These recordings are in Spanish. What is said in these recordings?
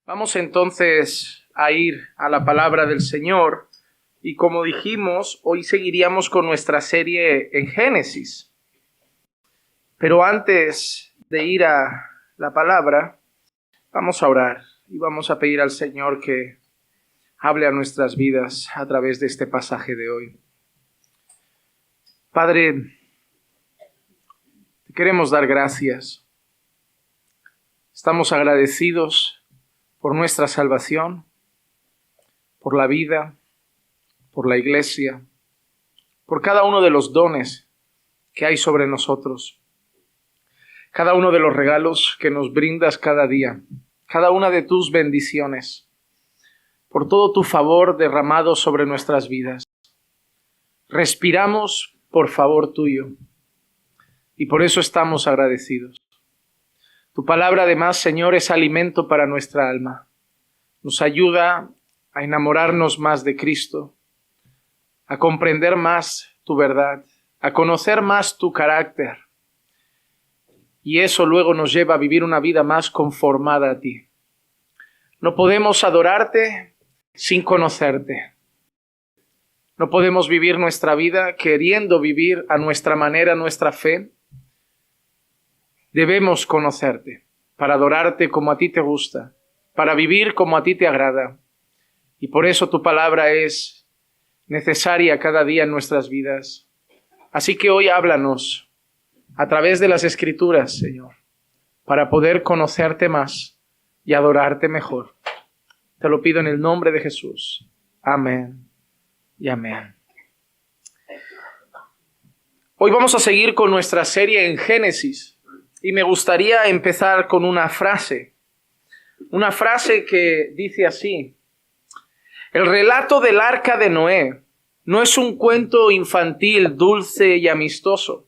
Vamos entonces a ir a la palabra del Señor y como dijimos, hoy seguiríamos con nuestra serie en Génesis. Pero antes de ir a la palabra, vamos a orar y vamos a pedir al Señor que hable a nuestras vidas a través de este pasaje de hoy. Padre, te queremos dar gracias. Estamos agradecidos por nuestra salvación, por la vida, por la iglesia, por cada uno de los dones que hay sobre nosotros, cada uno de los regalos que nos brindas cada día, cada una de tus bendiciones, por todo tu favor derramado sobre nuestras vidas. Respiramos por favor tuyo y por eso estamos agradecidos. Tu palabra además, Señor, es alimento para nuestra alma. Nos ayuda a enamorarnos más de Cristo, a comprender más tu verdad, a conocer más tu carácter. Y eso luego nos lleva a vivir una vida más conformada a ti. No podemos adorarte sin conocerte. No podemos vivir nuestra vida queriendo vivir a nuestra manera nuestra fe. Debemos conocerte para adorarte como a ti te gusta, para vivir como a ti te agrada. Y por eso tu palabra es necesaria cada día en nuestras vidas. Así que hoy háblanos a través de las Escrituras, Señor, para poder conocerte más y adorarte mejor. Te lo pido en el nombre de Jesús. Amén y amén. Hoy vamos a seguir con nuestra serie en Génesis. Y me gustaría empezar con una frase que dice así: el relato del arca de Noé no es un cuento infantil, dulce y amistoso,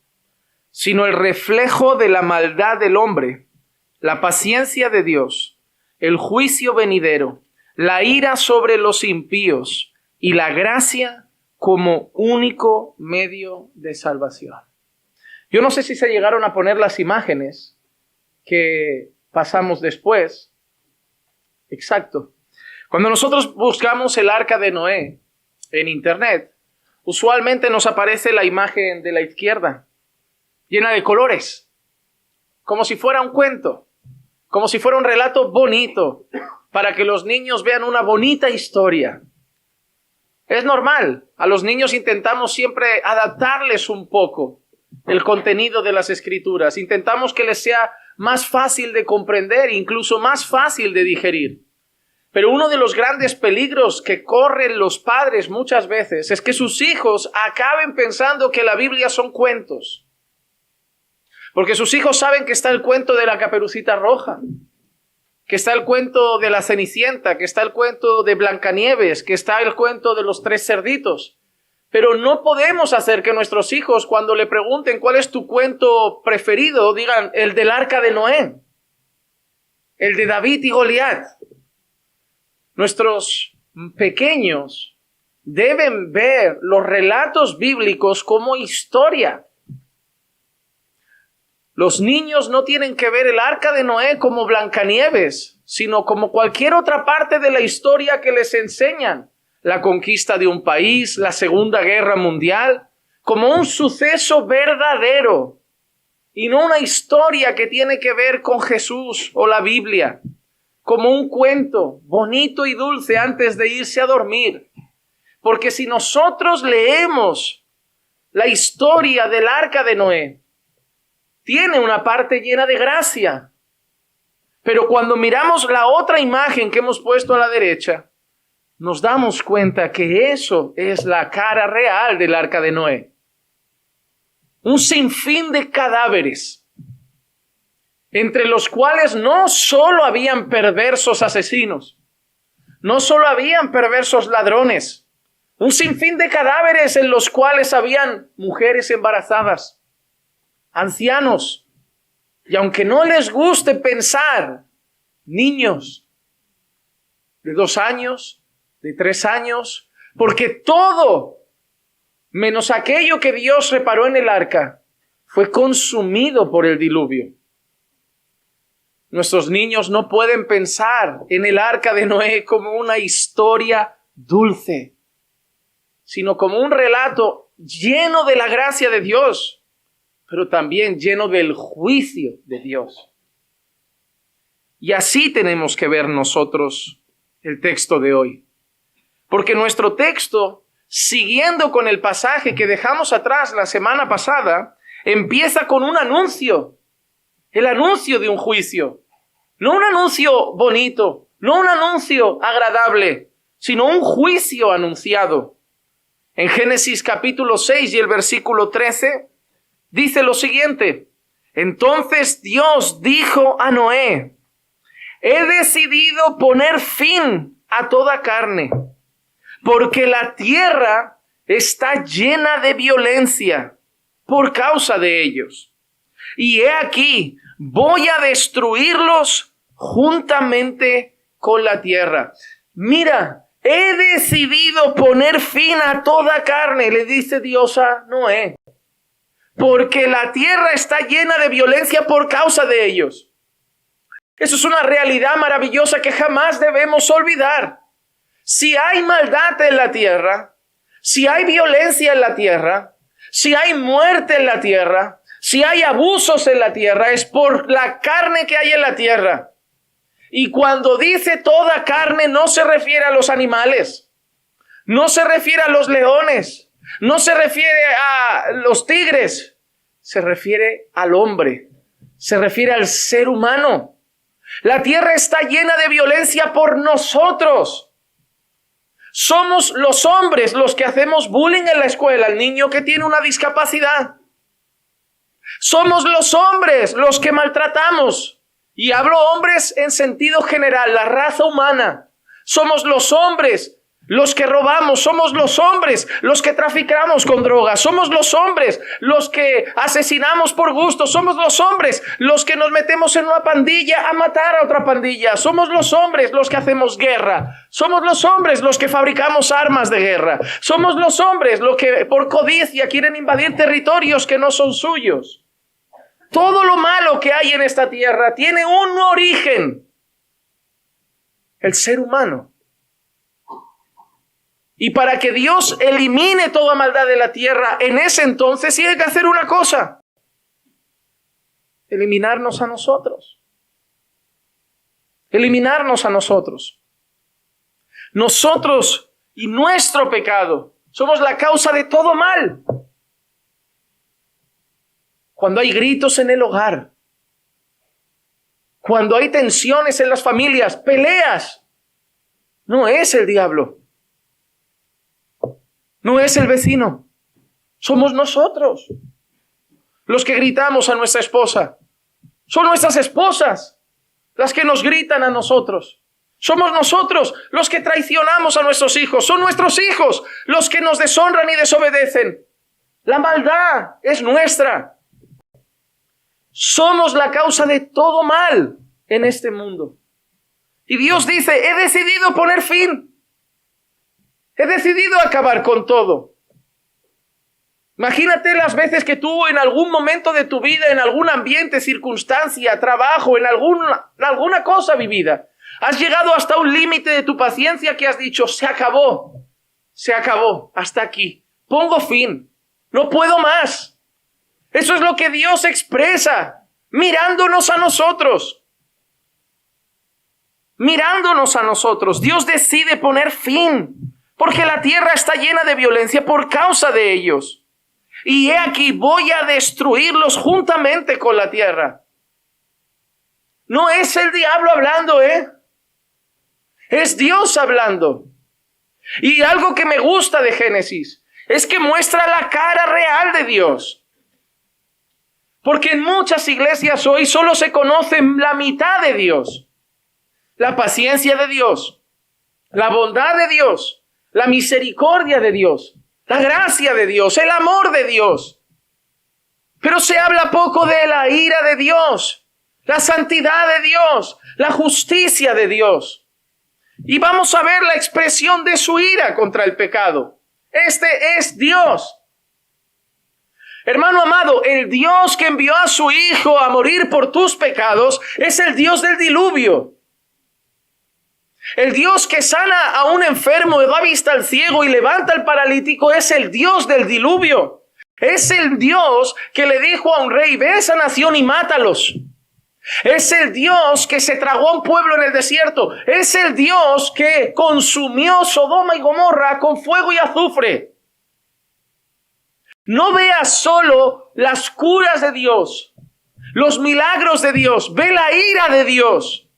sino el reflejo de la maldad del hombre, la paciencia de Dios, el juicio venidero, la ira sobre los impíos y la gracia como único medio de salvación. Yo no sé si se llegaron a poner las imágenes que pasamos después. Exacto. Cuando nosotros buscamos el arca de Noé en internet, usualmente nos aparece la imagen de la izquierda, llena de colores, como si fuera un cuento, como si fuera un relato bonito, para que los niños vean una bonita historia. Es normal, a los niños intentamos siempre adaptarles un poco el contenido de las Escrituras. Intentamos que les sea más fácil de comprender, incluso más fácil de digerir. Pero uno de los grandes peligros que corren los padres muchas veces es que sus hijos acaben pensando que la Biblia son cuentos. Porque sus hijos saben que está el cuento de la Caperucita Roja, que está el cuento de la Cenicienta, que está el cuento de Blancanieves, que está el cuento de los 3 cerditos. Pero no podemos hacer que nuestros hijos, cuando le pregunten cuál es tu cuento preferido, digan el del arca de Noé, el de David y Goliat. Nuestros pequeños deben ver los relatos bíblicos como historia. Los niños no tienen que ver el arca de Noé como Blancanieves, sino como cualquier otra parte de la historia que les enseñan. La conquista de un país, la Segunda Guerra Mundial, como un suceso verdadero y no una historia que tiene que ver con Jesús o la Biblia, como un cuento bonito y dulce antes de irse a dormir. Porque si nosotros leemos la historia del arca de Noé, tiene una parte llena de gracia. Pero cuando miramos la otra imagen que hemos puesto a la derecha, nos damos cuenta que eso es la cara real del arca de Noé. Un sinfín de cadáveres, entre los cuales no solo habían perversos asesinos, no solo habían perversos ladrones, un sinfín de cadáveres en los cuales habían mujeres embarazadas, ancianos, y aunque no les guste pensar, niños de 2 años, de 3 años, porque todo, menos aquello que Dios reparó en el arca, fue consumido por el diluvio. Nuestros niños no pueden pensar en el arca de Noé como una historia dulce, sino como un relato lleno de la gracia de Dios, pero también lleno del juicio de Dios. Y así tenemos que ver nosotros el texto de hoy. Porque nuestro texto, siguiendo con el pasaje que dejamos atrás la semana pasada, empieza con un anuncio. El anuncio de un juicio. No un anuncio bonito, no un anuncio agradable, sino un juicio anunciado. En Génesis capítulo 6 y el versículo 13, dice lo siguiente: entonces Dios dijo a Noé: he decidido poner fin a toda carne, porque la tierra está llena de violencia por causa de ellos. Y he aquí, voy a destruirlos juntamente con la tierra. Mira, he decidido poner fin a toda carne, le dice Dios a Noé, porque la tierra está llena de violencia por causa de ellos. Eso es una realidad maravillosa que jamás debemos olvidar. Si hay maldad en la tierra, si hay violencia en la tierra, si hay muerte en la tierra, si hay abusos en la tierra, es por la carne que hay en la tierra. Y cuando dice toda carne, no se refiere a los animales, no se refiere a los leones, no se refiere a los tigres, se refiere al hombre, se refiere al ser humano. La tierra está llena de violencia por nosotros. Somos los hombres los que hacemos bullying en la escuela al niño que tiene una discapacidad. Somos los hombres los que maltratamos. Y hablo hombres en sentido general, la raza humana. Somos los hombres los que robamos, somos los hombres los que traficamos con drogas, somos los hombres los que asesinamos por gusto, somos los hombres los que nos metemos en una pandilla a matar a otra pandilla, somos los hombres los que hacemos guerra, somos los hombres los que fabricamos armas de guerra, somos los hombres los que por codicia quieren invadir territorios que no son suyos. Todo lo malo que hay en esta tierra tiene un origen: el ser humano. Y para que Dios elimine toda maldad de la tierra, en ese entonces sí hay que hacer una cosa: eliminarnos a nosotros. Eliminarnos a nosotros. Nosotros y nuestro pecado somos la causa de todo mal. Cuando hay gritos en el hogar, cuando hay tensiones en las familias, peleas, no es el diablo. No es el vecino, somos nosotros los que gritamos a nuestra esposa. Son nuestras esposas las que nos gritan a nosotros. Somos nosotros los que traicionamos a nuestros hijos. Son nuestros hijos los que nos deshonran y desobedecen. La maldad es nuestra. Somos la causa de todo mal en este mundo. Y Dios dice: he decidido poner fin. He decidido acabar con todo. Imagínate las veces que tú en algún momento de tu vida, en algún ambiente, circunstancia, trabajo, en alguna cosa vivida, has llegado hasta un límite de tu paciencia que has dicho: se acabó, hasta aquí, pongo fin, no puedo más. Eso es lo que Dios expresa, mirándonos a nosotros. Mirándonos a nosotros, Dios decide poner fin. Porque la tierra está llena de violencia por causa de ellos. Y he aquí, voy a destruirlos juntamente con la tierra. No es el diablo hablando, es Dios hablando. Y algo que me gusta de Génesis es que muestra la cara real de Dios. Porque en muchas iglesias hoy solo se conoce la mitad de Dios. La paciencia de Dios, la bondad de Dios, la misericordia de Dios, la gracia de Dios, el amor de Dios. Pero se habla poco de la ira de Dios, la santidad de Dios, la justicia de Dios. Y vamos a ver la expresión de su ira contra el pecado. Este es Dios. Hermano amado, el Dios que envió a su Hijo a morir por tus pecados es el Dios del diluvio. El Dios que sana a un enfermo y da vista al ciego y levanta al paralítico es el Dios del diluvio. Es el Dios que le dijo a un rey, ve a esa nación y mátalos. Es el Dios que se tragó a un pueblo en el desierto. Es el Dios que consumió Sodoma y Gomorra con fuego y azufre. No veas solo las curas de Dios, los milagros de Dios, ve la ira de Dios.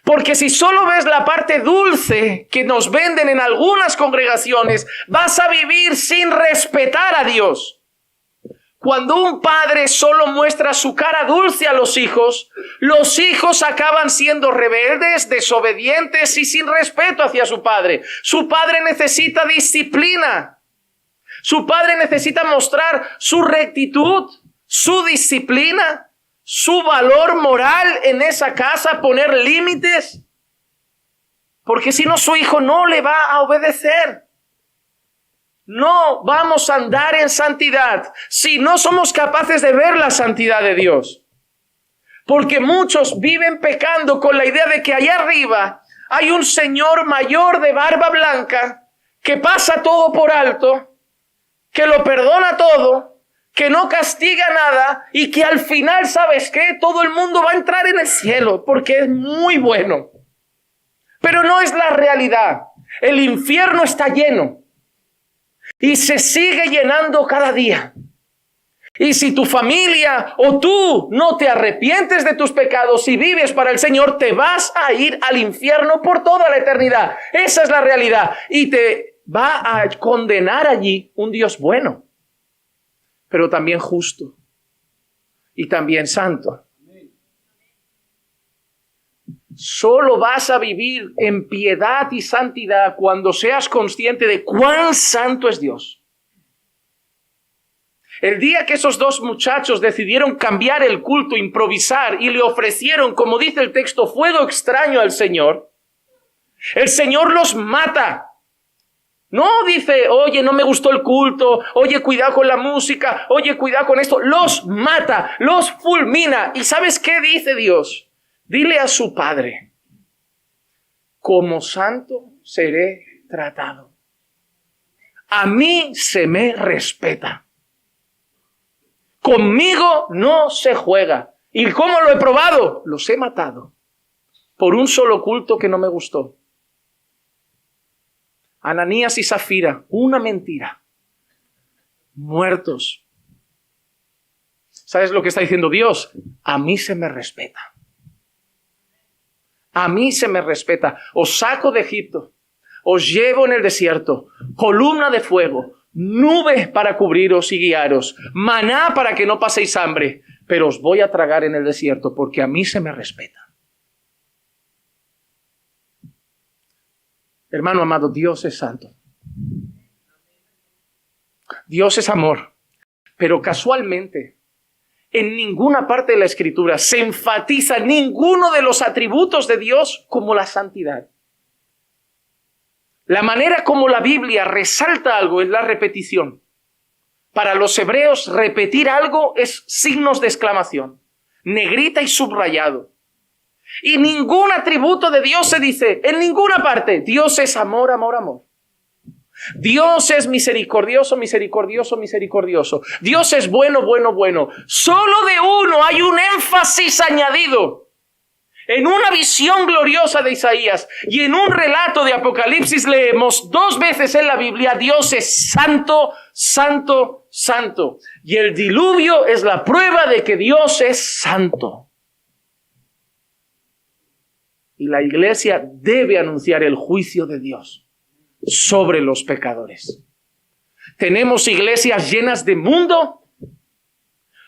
Porque si solo ves la parte dulce que nos venden en algunas congregaciones, vas a vivir sin respetar a Dios. Cuando un padre solo muestra su cara dulce a los hijos acaban siendo rebeldes, desobedientes y sin respeto hacia su padre. Su padre necesita disciplina. Su padre necesita mostrar su rectitud, su disciplina, su valor moral en esa casa, poner límites. Porque si no, su hijo no le va a obedecer. No vamos a andar en santidad si no somos capaces de ver la santidad de Dios. Porque muchos viven pecando con la idea de que allá arriba hay un señor mayor de barba blanca que pasa todo por alto, que lo perdona todo, que no castiga nada y que al final, ¿sabes qué? Todo el mundo va a entrar en el cielo porque es muy bueno. Pero no es la realidad. El infierno está lleno y se sigue llenando cada día. Y si tu familia o tú no te arrepientes de tus pecados y vives para el Señor, te vas a ir al infierno por toda la eternidad. Esa es la realidad. Y te va a condenar allí un Dios bueno, pero también justo y también santo. Solo vas a vivir en piedad y santidad cuando seas consciente de cuán santo es Dios. El día que esos dos muchachos decidieron cambiar el culto, improvisar y le ofrecieron, como dice el texto, fuego extraño al Señor, el Señor los mata. No dice, oye, no me gustó el culto, oye, cuidado con la música, oye, cuidado con esto. Los mata, los fulmina. ¿Y sabes qué dice Dios? Dile a su padre, como santo seré tratado. A mí se me respeta. Conmigo no se juega. ¿Y cómo lo he probado? Los he matado por un solo culto que no me gustó. Ananías y Zafira, una mentira. Muertos. ¿Sabes lo que está diciendo Dios? A mí se me respeta. A mí se me respeta. Os saco de Egipto. Os llevo en el desierto. Columna de fuego. Nube para cubriros y guiaros. Maná para que no paséis hambre. Pero os voy a tragar en el desierto porque a mí se me respeta. Hermano amado, Dios es santo. Dios es amor. Pero casualmente, en ninguna parte de la Escritura se enfatiza ninguno de los atributos de Dios como la santidad. La manera como la Biblia resalta algo es la repetición. Para los hebreos, repetir algo es signos de exclamación, negrita y subrayado. Y ningún atributo de Dios se dice en ninguna parte. Dios es amor, amor, amor. Dios es misericordioso, misericordioso, misericordioso. Dios es bueno, bueno, bueno. Solo de uno hay un énfasis añadido. En una visión gloriosa de Isaías y en un relato de Apocalipsis leemos 2 veces en la Biblia, Dios es santo, santo, santo. Y el diluvio es la prueba de que Dios es santo. Y la iglesia debe anunciar el juicio de Dios sobre los pecadores. Tenemos iglesias llenas de mundo,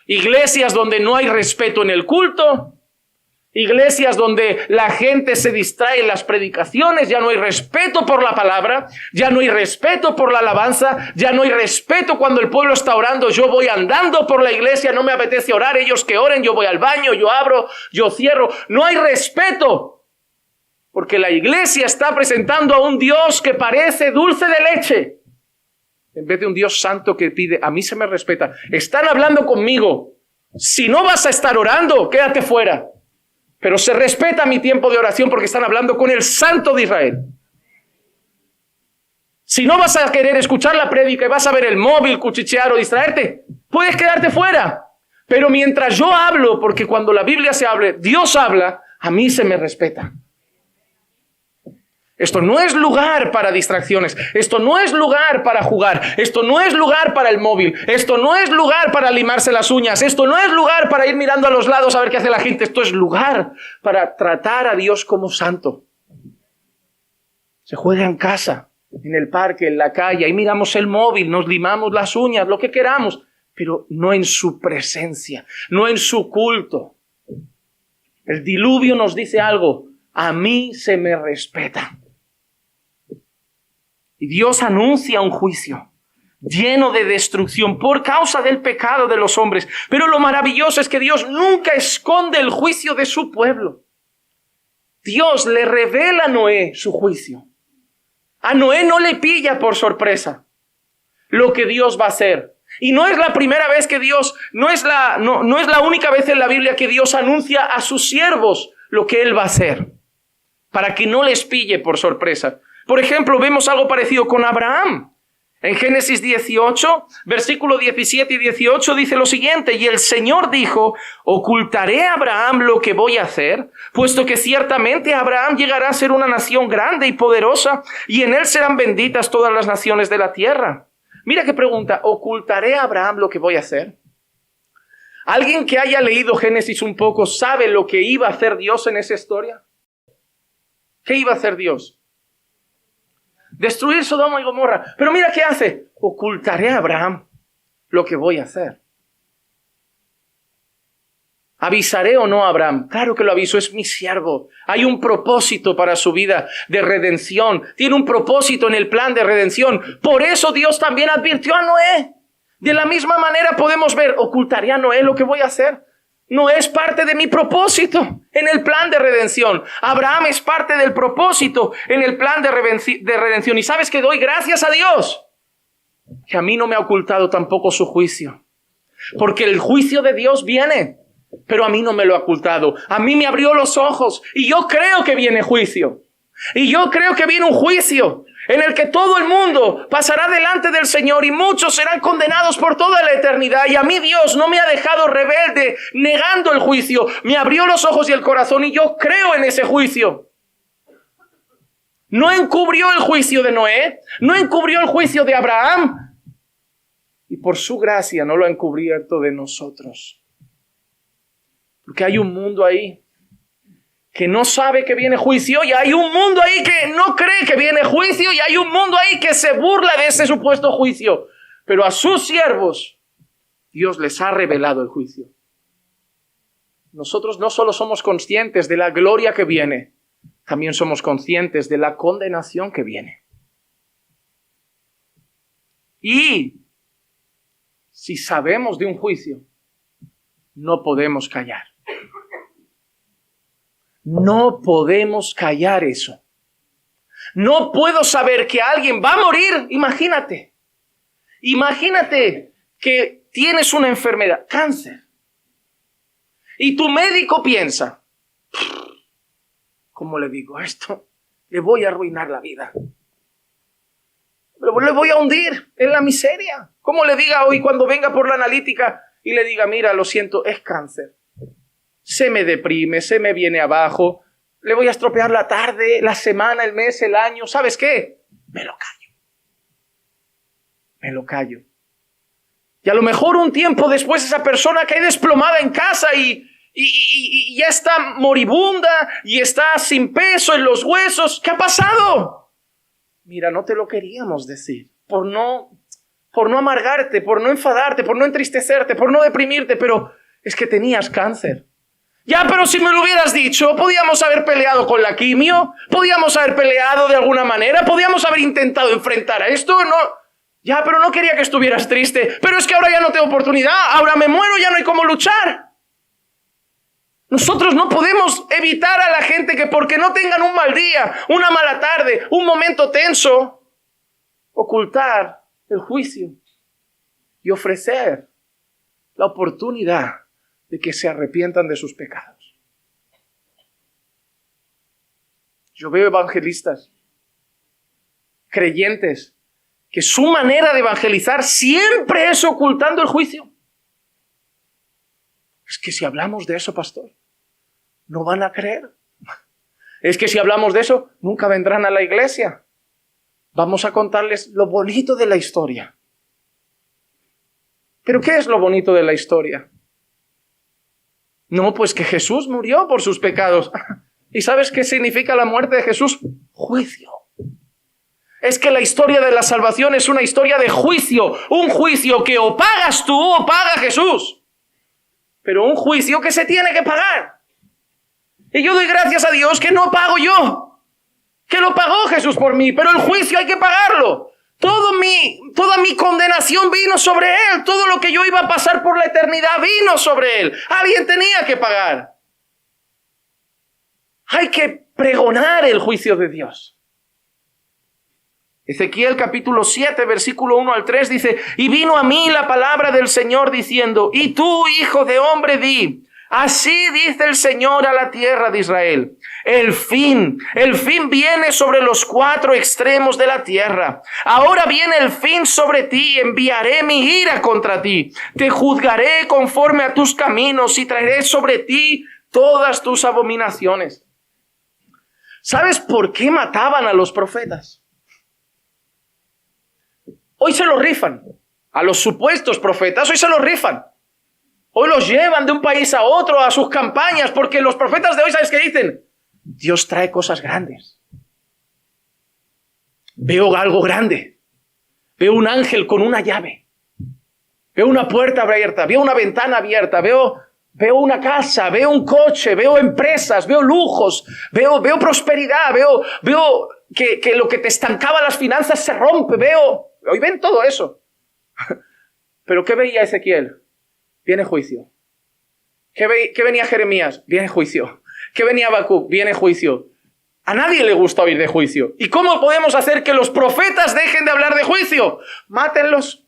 iglesias donde no hay respeto en el culto, iglesias donde la gente se distrae en las predicaciones, ya no hay respeto por la palabra, ya no hay respeto por la alabanza, ya no hay respeto cuando el pueblo está orando. Yo voy andando por la iglesia, no me apetece orar, ellos que oren, yo voy al baño, yo abro, yo cierro. No hay respeto. Porque la iglesia está presentando a un Dios que parece dulce de leche. en vez de un Dios santo que pide, a mí se me respeta. Están hablando conmigo. Si no vas a estar orando, quédate fuera. Pero se respeta mi tiempo de oración porque están hablando con el Santo de Israel. Si no vas a querer escuchar la prédica y vas a ver el móvil, cuchichear o distraerte, puedes quedarte fuera. Pero mientras yo hablo, porque cuando la Biblia se hable, Dios habla, a mí se me respeta. Esto no es lugar para distracciones. Esto no es lugar para jugar. Esto no es lugar para el móvil. Esto no es lugar para limarse las uñas. Esto no es lugar para ir mirando a los lados a ver qué hace la gente. Esto es lugar para tratar a Dios como santo. Se juega en casa, en el parque, en la calle. Ahí miramos el móvil, nos limamos las uñas, lo que queramos. Pero no en su presencia, no en su culto. El diluvio nos dice algo. A mí se me respeta. Y Dios anuncia un juicio lleno de destrucción por causa del pecado de los hombres. Pero lo maravilloso es que Dios nunca esconde el juicio de su pueblo. Dios le revela a Noé su juicio. A Noé no le pilla por sorpresa lo que Dios va a hacer. Y no es la primera vez que Dios, no es la única vez en la Biblia que Dios anuncia a sus siervos lo que Él va a hacer, para que no les pille por sorpresa. Por ejemplo, vemos algo parecido con Abraham. En Génesis 18, versículo 17 y 18 dice lo siguiente: y el Señor dijo, ¿ocultaré a Abraham lo que voy a hacer? Puesto que ciertamente Abraham llegará a ser una nación grande y poderosa, y en él serán benditas todas las naciones de la tierra. Mira qué pregunta, ¿ocultaré a Abraham lo que voy a hacer? ¿Alguien que haya leído Génesis un poco sabe lo que iba a hacer Dios en esa historia? ¿Qué iba a hacer Dios? Destruir Sodoma y Gomorra. Pero mira qué hace. Ocultaré a Abraham lo que voy a hacer. ¿Avisaré o no a Abraham? Claro que lo aviso, es mi siervo. Hay un propósito para su vida de redención. Tiene un propósito en el plan de redención. Por eso Dios también advirtió a Noé. De la misma manera podemos ver, ¿ocultaré a Noé lo que voy a hacer? No es parte de mi propósito en el plan de redención. Abraham es parte del propósito en el plan de redención. Y sabes que doy gracias a Dios que a mí no me ha ocultado tampoco su juicio. Porque el juicio de Dios viene, pero a mí no me lo ha ocultado. A mí me abrió los ojos y yo creo que viene juicio. Y yo creo que viene un juicio en el que todo el mundo pasará delante del Señor y muchos serán condenados por toda la eternidad. Y a mí Dios no me ha dejado rebelde, negando el juicio. Me abrió los ojos y el corazón y yo creo en ese juicio. No encubrió el juicio de Noé, no encubrió el juicio de Abraham. Y por su gracia no lo ha encubierto de nosotros. Porque hay un mundo ahí que no sabe que viene juicio, y hay un mundo ahí que no cree que viene juicio, y hay un mundo ahí que se burla de ese supuesto juicio. Pero a sus siervos, Dios les ha revelado el juicio. Nosotros no solo somos conscientes de la gloria que viene, también somos conscientes de la condenación que viene. Y si sabemos de un juicio, no podemos callar. No podemos callar eso. No puedo saber que alguien va a morir. Imagínate que tienes una enfermedad, cáncer. Y tu médico piensa, ¿cómo le digo esto? Le voy a arruinar la vida. Le voy a hundir en la miseria. ¿Cómo le diga hoy cuando venga por la analítica y le diga, mira, lo siento, es cáncer? Se me deprime, se me viene abajo, le voy a estropear la tarde, la semana, el mes, el año. ¿Sabes qué? Me lo callo. Y a lo mejor un tiempo después esa persona cae desplomada en casa y ya está moribunda y está sin peso en los huesos. ¿Qué ha pasado? Mira, no te lo queríamos decir por no amargarte, por no enfadarte, por no entristecerte, por no deprimirte, pero es que tenías cáncer. Ya, pero si me lo hubieras dicho, podíamos haber peleado con la quimio, podíamos haber peleado de alguna manera, podíamos haber intentado enfrentar a esto, no. Ya, pero no quería que estuvieras triste, pero es que ahora ya no tengo oportunidad, ahora me muero, ya no hay cómo luchar. Nosotros no podemos evitar a la gente que porque no tengan un mal día, una mala tarde, un momento tenso, ocultar el juicio y ofrecer la oportunidad de que se arrepientan de sus pecados. Yo veo evangelistas, creyentes, que su manera de evangelizar siempre es ocultando el juicio. Es que si hablamos de eso, pastor, no van a creer. Es que si hablamos de eso, nunca vendrán a la iglesia. Vamos a contarles lo bonito de la historia. ¿Pero qué es lo bonito de la historia? No, pues que Jesús murió por sus pecados. ¿Y sabes qué significa la muerte de Jesús? Juicio. Es que la historia de la salvación es una historia de juicio. Un juicio que o pagas tú o paga Jesús. Pero un juicio que se tiene que pagar. Y yo doy gracias a Dios que no pago yo. Que lo pagó Jesús por mí. Pero el juicio hay que pagarlo. Toda mi condenación vino sobre Él. Todo lo que yo iba a pasar por la eternidad vino sobre Él. Alguien tenía que pagar. Hay que pregonar el juicio de Dios. Ezequiel capítulo 7, versículo 1 al 3 dice: y vino a mí la palabra del Señor diciendo: y tú, hijo de hombre, di, así dice el Señor a la tierra de Israel: el fin viene sobre los 4 extremos de la tierra. Ahora viene el fin sobre ti, enviaré mi ira contra ti. Te juzgaré conforme a tus caminos y traeré sobre ti todas tus abominaciones. ¿Sabes por qué mataban a los profetas? Hoy se los rifan. A los supuestos profetas hoy se los rifan. Hoy los llevan de un país a otro a sus campañas, porque los profetas de hoy, ¿sabes qué dicen? Dios trae cosas grandes. Veo algo grande. Veo un ángel con una llave. Veo una puerta abierta. Veo una ventana abierta. Veo una casa. Veo un coche. Veo empresas. Veo lujos. Veo prosperidad. Veo que lo que te estancaba las finanzas se rompe. Hoy ven todo eso. Pero ¿qué veía Ezequiel? Viene juicio. ¿Qué venía Jeremías? Viene juicio. ¿Qué venía Habacuc? Viene juicio. A nadie le gusta oír de juicio. ¿Y cómo podemos hacer que los profetas dejen de hablar de juicio? Mátenlos.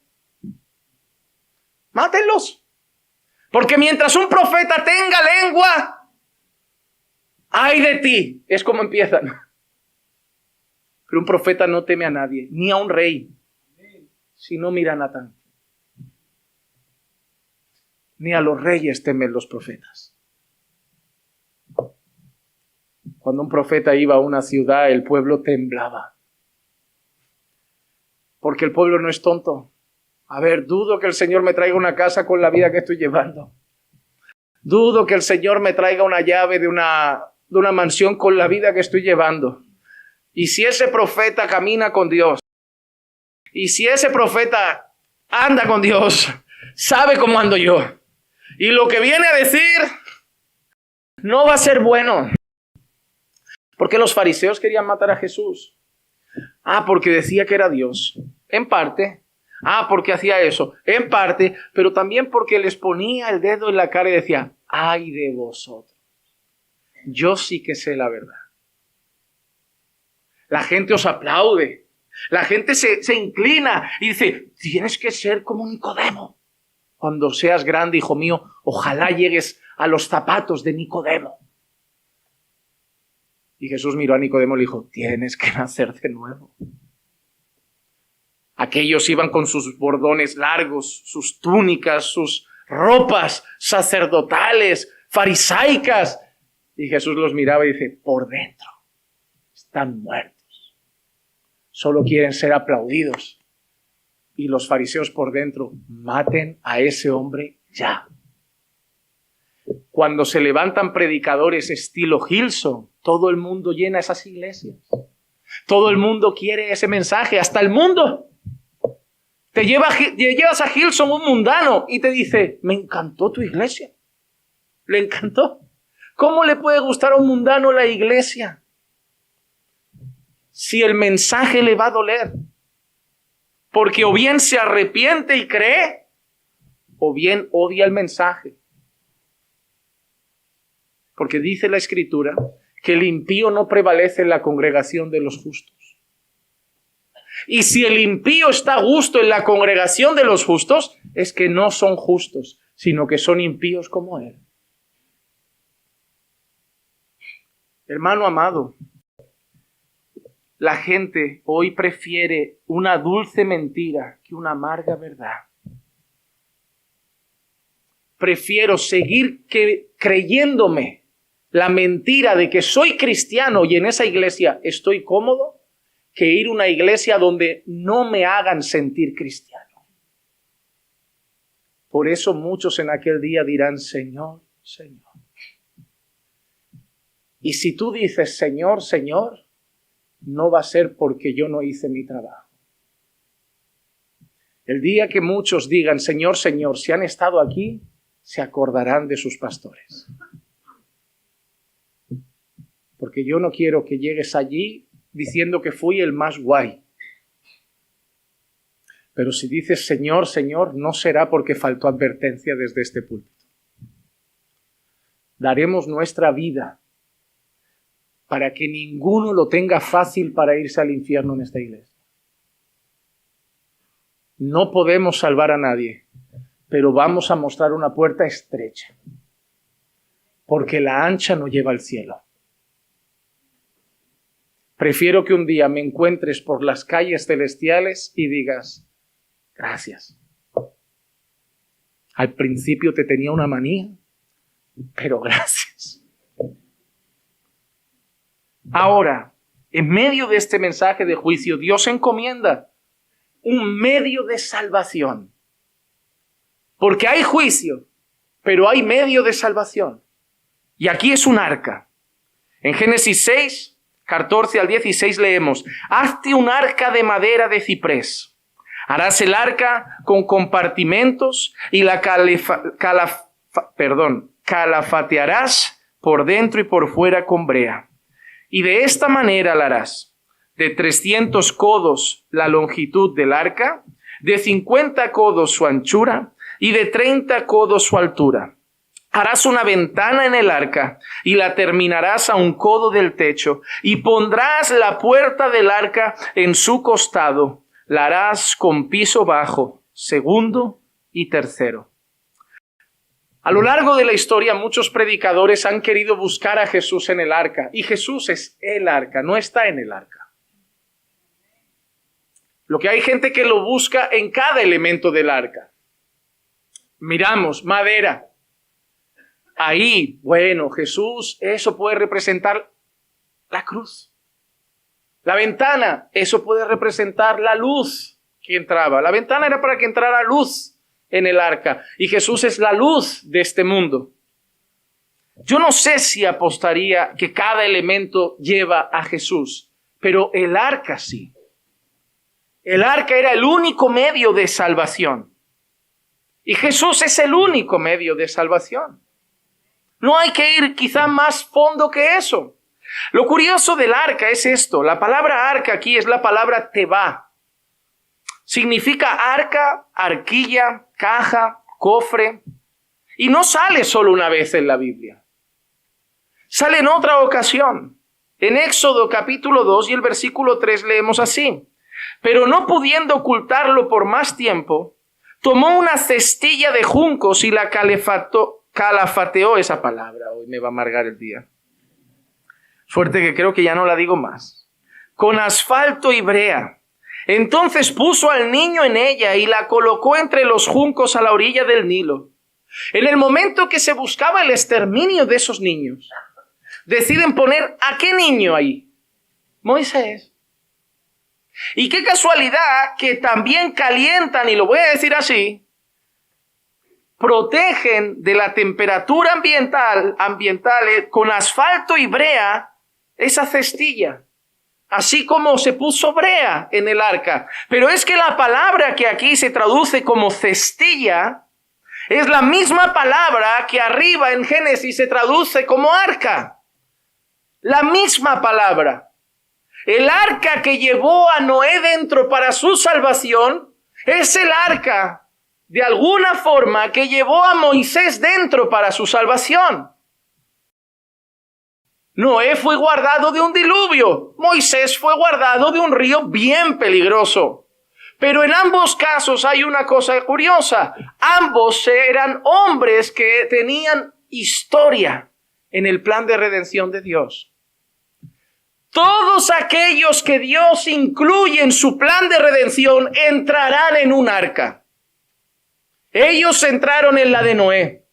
Mátenlos. Porque mientras un profeta tenga lengua, ¡ay de ti! Es como empiezan. Pero un profeta no teme a nadie, ni a un rey. Si no, mira a Natán. Ni a los reyes temen los profetas. Cuando un profeta iba a una ciudad, el pueblo temblaba. Porque el pueblo no es tonto. A ver, dudo que el Señor me traiga una casa con la vida que estoy llevando. Dudo que el Señor me traiga una llave de una mansión con la vida que estoy llevando. Y si ese profeta camina con Dios, y si ese profeta anda con Dios, sabe cómo ando yo. Y lo que viene a decir no va a ser bueno. Porque los fariseos querían matar a Jesús. Porque decía que era Dios. En parte. Porque hacía eso. En parte. Pero también porque les ponía el dedo en la cara y decía: ¡ay de vosotros! Yo sí que sé la verdad. La gente os aplaude. La gente se inclina y dice: tienes que ser como Nicodemo. Cuando seas grande, hijo mío, ojalá llegues a los zapatos de Nicodemo. Y Jesús miró a Nicodemo y le dijo: tienes que nacer de nuevo. Aquellos iban con sus bordones largos, sus túnicas, sus ropas sacerdotales, farisaicas. Y Jesús los miraba y dice: por dentro están muertos. Solo quieren ser aplaudidos. Y los fariseos por dentro: maten a ese hombre ya. Cuando se levantan predicadores estilo Hillsong, todo el mundo llena esas iglesias. Todo el mundo quiere ese mensaje, hasta el mundo. Te llevas a Hillsong un mundano y te dice: me encantó tu iglesia. Le encantó. ¿Cómo le puede gustar a un mundano la iglesia? Si el mensaje le va a doler. Porque o bien se arrepiente y cree, o bien odia el mensaje. Porque dice la Escritura que el impío no prevalece en la congregación de los justos. Y si el impío está a gusto en la congregación de los justos, es que no son justos, sino que son impíos como él. Hermano amado, la gente hoy prefiere una dulce mentira que una amarga verdad. Prefiero seguir creyéndome la mentira de que soy cristiano y en esa iglesia estoy cómodo, que ir a una iglesia donde no me hagan sentir cristiano. Por eso muchos en aquel día dirán, Señor, Señor. Y si tú dices, Señor, Señor, no va a ser porque yo no hice mi trabajo. El día que muchos digan, Señor, Señor, si han estado aquí, se acordarán de sus pastores. Porque yo no quiero que llegues allí diciendo que fui el más guay. Pero si dices Señor, Señor, no será porque faltó advertencia desde este púlpito. Daremos nuestra vida para que ninguno lo tenga fácil para irse al infierno en esta iglesia. No podemos salvar a nadie, pero vamos a mostrar una puerta estrecha, porque la ancha no lleva al cielo. Prefiero que un día me encuentres por las calles celestiales y digas, gracias. Al principio te tenía una manía, pero gracias. Ahora, en medio de este mensaje de juicio, Dios encomienda un medio de salvación. Porque hay juicio, pero hay medio de salvación. Y aquí es un arca. En Génesis 6, 14 al 16 leemos, hazte un arca de madera de ciprés. Harás el arca con compartimentos y la calafatearás por dentro y por fuera con brea. Y de esta manera la harás. De 300 codos la longitud del arca, de 50 codos su anchura y de 30 codos su altura. Harás una ventana en el arca y la terminarás a un codo del techo y pondrás la puerta del arca en su costado. La harás con piso bajo, segundo y tercero. A lo largo de la historia, muchos predicadores han querido buscar a Jesús en el arca. Y Jesús es el arca, no está en el arca. Lo que hay gente que lo busca en cada elemento del arca. Miramos, madera. Ahí, bueno, Jesús, eso puede representar la cruz. La ventana, eso puede representar la luz que entraba. La ventana era para que entrara luz en el arca. Y Jesús es la luz de este mundo. Yo no sé si apostaría que cada elemento lleva a Jesús, pero el arca sí. El arca era el único medio de salvación. Y Jesús es el único medio de salvación. No hay que ir quizá más fondo que eso. Lo curioso del arca es esto. La palabra arca aquí es la palabra tebá. Significa arca, arquilla, caja, cofre. Y no sale solo una vez en la Biblia. Sale en otra ocasión. En Éxodo capítulo 2 y el versículo 3 leemos así. Pero no pudiendo ocultarlo por más tiempo, tomó una cestilla de juncos y la calafateó, esa palabra. Hoy me va a amargar el día. Suerte que creo que ya no la digo más. Con asfalto y brea. Entonces puso al niño en ella y la colocó entre los juncos a la orilla del Nilo. En el momento que se buscaba el exterminio de esos niños, deciden poner ¿a qué niño ahí? Moisés. Y qué casualidad que también calientan, y lo voy a decir así, protegen de la temperatura ambiental con asfalto y brea esa cestilla. Así como se puso brea en el arca. Pero es que la palabra que aquí se traduce como cestilla es la misma palabra que arriba en Génesis se traduce como arca. La misma palabra. El arca que llevó a Noé dentro para su salvación es el arca, de alguna forma, que llevó a Moisés dentro para su salvación. Noé fue guardado de un diluvio. Moisés fue guardado de un río bien peligroso. Pero en ambos casos hay una cosa curiosa. Ambos eran hombres que tenían historia en el plan de redención de Dios. Todos aquellos que Dios incluye en su plan de redención entrarán en un arca. Ellos entraron en la de Noé.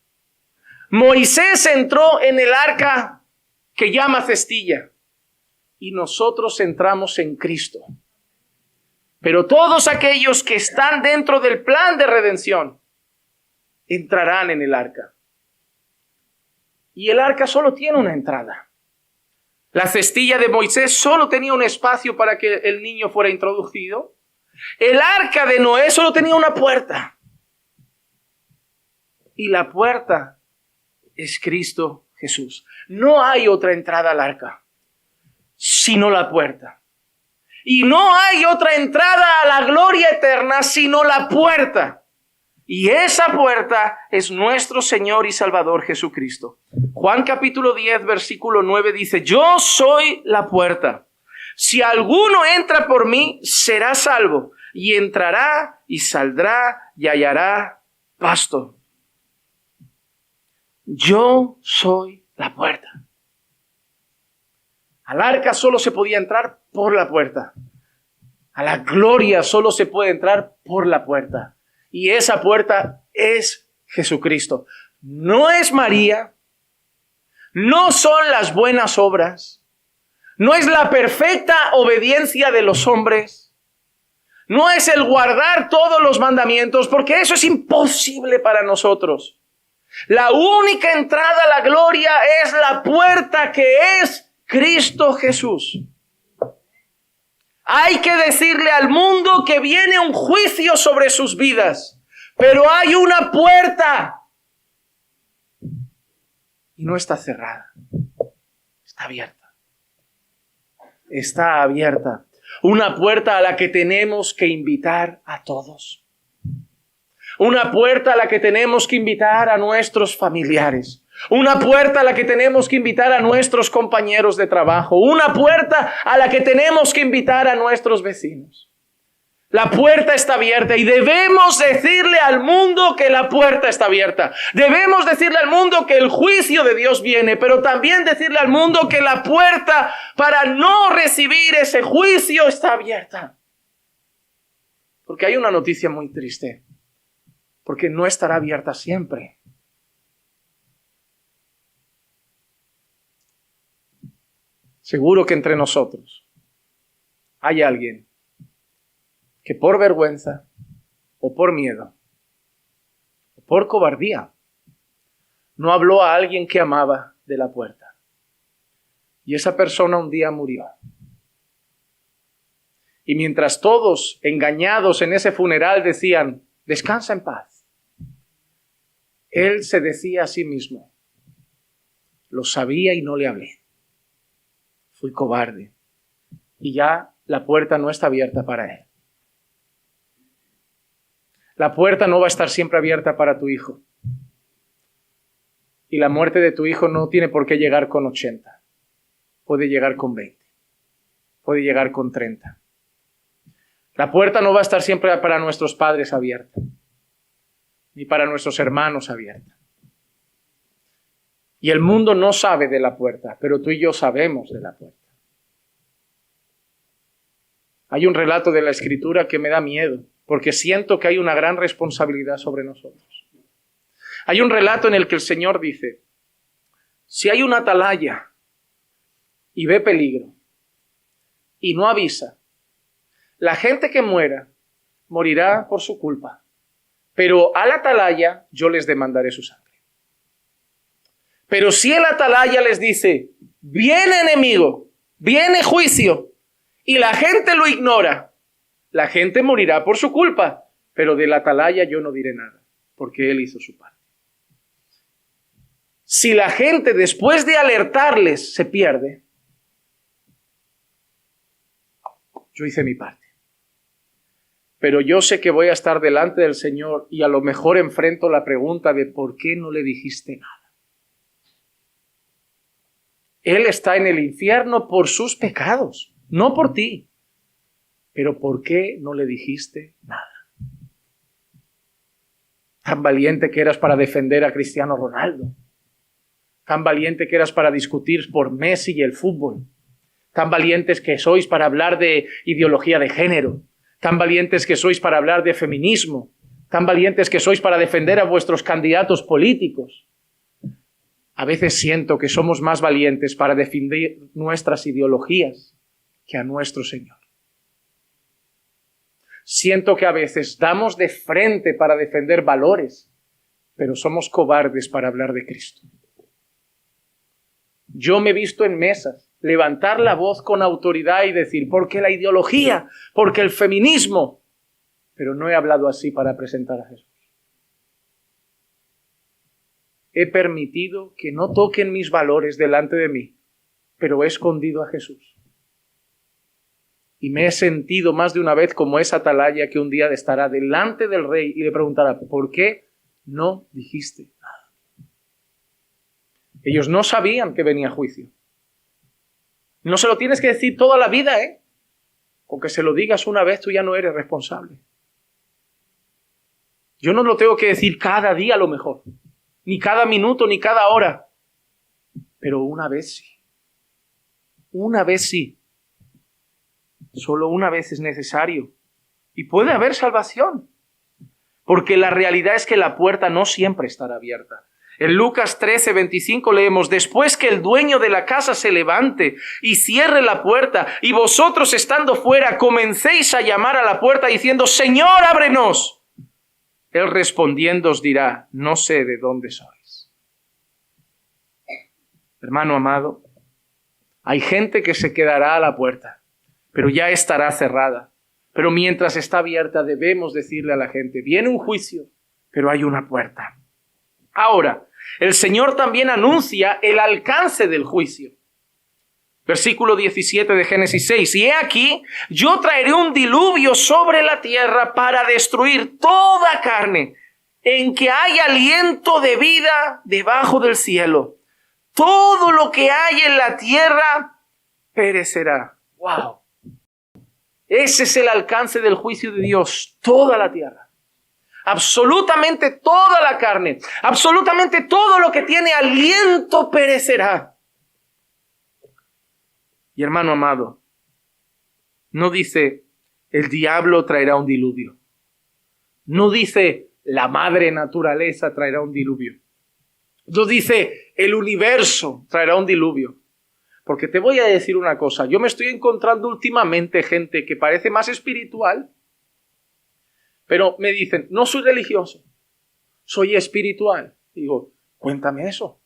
Moisés entró en el arca que llama cestilla. Y nosotros entramos en Cristo. Pero todos aquellos que están dentro del plan de redención entrarán en el arca. Y el arca solo tiene una entrada. La cestilla de Moisés solo tenía un espacio para que el niño fuera introducido. El arca de Noé solo tenía una puerta. Y la puerta es Cristo Jesús. No hay otra entrada al arca, sino la puerta. Y no hay otra entrada a la gloria eterna, sino la puerta. Y esa puerta es nuestro Señor y Salvador Jesucristo. Juan capítulo 10, versículo 9 dice, yo soy la puerta. Si alguno entra por mí, será salvo. Y entrará y saldrá y hallará pasto. Yo soy la puerta. Al arca solo se podía entrar por la puerta. A la gloria solo se puede entrar por la puerta. Y esa puerta es Jesucristo. No es María. No son las buenas obras. No es la perfecta obediencia de los hombres. No es el guardar todos los mandamientos, porque eso es imposible para nosotros. La única entrada a la gloria es la puerta que es Cristo Jesús. Hay que decirle al mundo que viene un juicio sobre sus vidas, pero hay una puerta y no está cerrada, está abierta. Está abierta. Una puerta a la que tenemos que invitar a todos. Una puerta a la que tenemos que invitar a nuestros familiares. Una puerta a la que tenemos que invitar a nuestros compañeros de trabajo. Una puerta a la que tenemos que invitar a nuestros vecinos. La puerta está abierta y debemos decirle al mundo que la puerta está abierta. Debemos decirle al mundo que el juicio de Dios viene, pero también decirle al mundo que la puerta para no recibir ese juicio está abierta. Porque hay una noticia muy triste. Porque no estará abierta siempre. Seguro que entre nosotros hay alguien que por vergüenza o por miedo o por cobardía no habló a alguien que amaba de la puerta. Y esa persona un día murió. Y mientras todos engañados en ese funeral decían, descansa en paz, él se decía a sí mismo, lo sabía y no le hablé. Fui cobarde. Y ya la puerta no está abierta para él. La puerta no va a estar siempre abierta para tu hijo. Y la muerte de tu hijo no tiene por qué llegar con 80. Puede llegar con 20. Puede llegar con 30. La puerta no va a estar siempre para nuestros padres abierta. Ni para nuestros hermanos abierta. Y el mundo no sabe de la puerta, pero tú y yo sabemos de la puerta. Hay un relato de la Escritura que me da miedo, porque siento que hay una gran responsabilidad sobre nosotros. Hay un relato en el que el Señor dice, si hay una atalaya y ve peligro y no avisa, la gente que muera morirá por su culpa, pero a la atalaya yo les demandaré su sangre. Pero si el atalaya les dice, viene enemigo, viene juicio, y la gente lo ignora, la gente morirá por su culpa, pero del atalaya yo no diré nada, porque él hizo su parte. Si la gente después de alertarles se pierde, yo hice mi parte. Pero yo sé que voy a estar delante del Señor y a lo mejor enfrento la pregunta de ¿por qué no le dijiste nada? Él está en el infierno por sus pecados, no por ti. Pero ¿por qué no le dijiste nada? Tan valiente que eras para defender a Cristiano Ronaldo. Tan valiente que eras para discutir por Messi y el fútbol. Tan valientes que sois para hablar de ideología de género. Tan valientes que sois para hablar de feminismo. Tan valientes que sois para defender a vuestros candidatos políticos. A veces siento que somos más valientes para defender nuestras ideologías que a nuestro Señor. Siento que a veces damos de frente para defender valores, pero somos cobardes para hablar de Cristo. Yo me he visto en mesas levantar la voz con autoridad y decir, porque la ideología, porque el feminismo, pero no he hablado así para presentar a Jesús. He permitido que no toquen mis valores delante de mí, pero he escondido a Jesús. Y me he sentido más de una vez como esa atalaya que un día estará delante del rey y le preguntará, ¿por qué no dijiste nada? Ellos no sabían que venía juicio. No se lo tienes que decir toda la vida, ¿eh? Con que se lo digas una vez, tú ya no eres responsable. Yo no lo tengo que decir cada día a lo mejor, ni cada minuto, ni cada hora. Pero una vez sí. Una vez sí. Solo una vez es necesario. Y puede haber salvación. Porque la realidad es que la puerta no siempre estará abierta. En Lucas 13:25 leemos, después que el dueño de la casa se levante y cierre la puerta, y vosotros estando fuera comencéis a llamar a la puerta diciendo, Señor, ábrenos. Él respondiendo os dirá, no sé de dónde sois. Hermano amado, hay gente que se quedará a la puerta, pero ya estará cerrada. Pero mientras está abierta debemos decirle a la gente, viene un juicio, pero hay una puerta. Ahora, el Señor también anuncia el alcance del juicio. Versículo 17 de Génesis 6. Y he aquí, yo traeré un diluvio sobre la tierra para destruir toda carne, en que hay aliento de vida debajo del cielo. Todo lo que hay en la tierra perecerá. ¡Wow! Ese es el alcance del juicio de Dios. Toda la tierra. Absolutamente toda la carne. Absolutamente todo lo que tiene aliento perecerá. Y hermano amado, no dice el diablo traerá un diluvio. No dice la madre naturaleza traerá un diluvio. No dice el universo traerá un diluvio. Porque te voy a decir una cosa, yo me estoy encontrando últimamente gente que parece más espiritual, pero me dicen, no soy religioso, soy espiritual. Digo, cuéntame eso.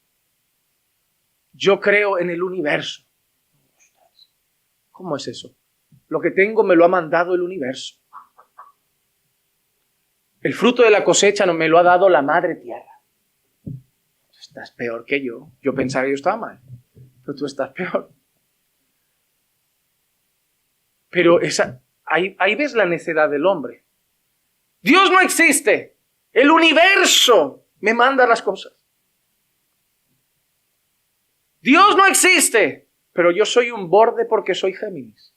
Yo creo en el universo. ¿Cómo es eso? Lo que tengo me lo ha mandado el universo. El fruto de la cosecha me lo ha dado la madre tierra. Estás peor que yo. Yo pensaba que yo estaba mal, pero tú estás peor. Pero ahí ves la necedad del hombre. Dios no existe. El universo me manda las cosas. Dios no existe. Pero yo soy un borde porque soy Géminis.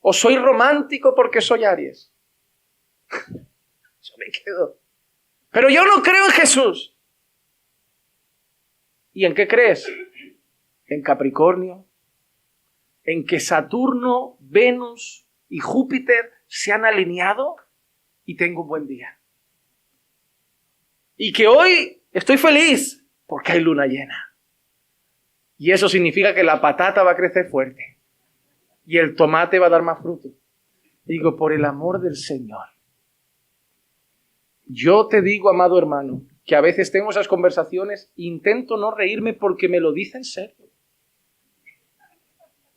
O soy romántico porque soy Aries. Yo me quedo. Pero yo no creo en Jesús. ¿Y en qué crees? En Capricornio. En que Saturno, Venus y Júpiter se han alineado y tengo un buen día. Y que hoy estoy feliz porque hay luna llena. Y eso significa que la patata va a crecer fuerte. Y el tomate va a dar más fruto. Digo, por el amor del Señor. Yo te digo, amado hermano, que a veces tengo esas conversaciones e intento no reírme porque me lo dicen serio.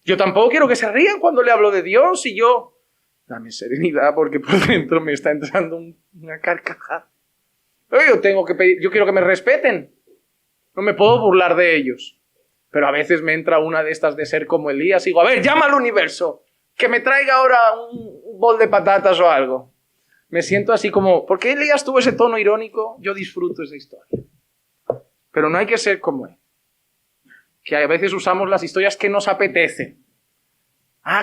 Yo tampoco quiero que se rían cuando le hablo de Dios y yo... Dame serenidad porque por dentro me está entrando una carcajada. Pero yo quiero que me respeten. No me puedo burlar de ellos. Pero a veces me entra una de estas de ser como Elías y digo, a ver, llama al universo, que me traiga ahora un bol de patatas o algo. Me siento así como, ¿por qué Elías tuvo ese tono irónico? Yo disfruto esa historia. Pero no hay que ser como él. que a veces usamos las historias que nos apetecen.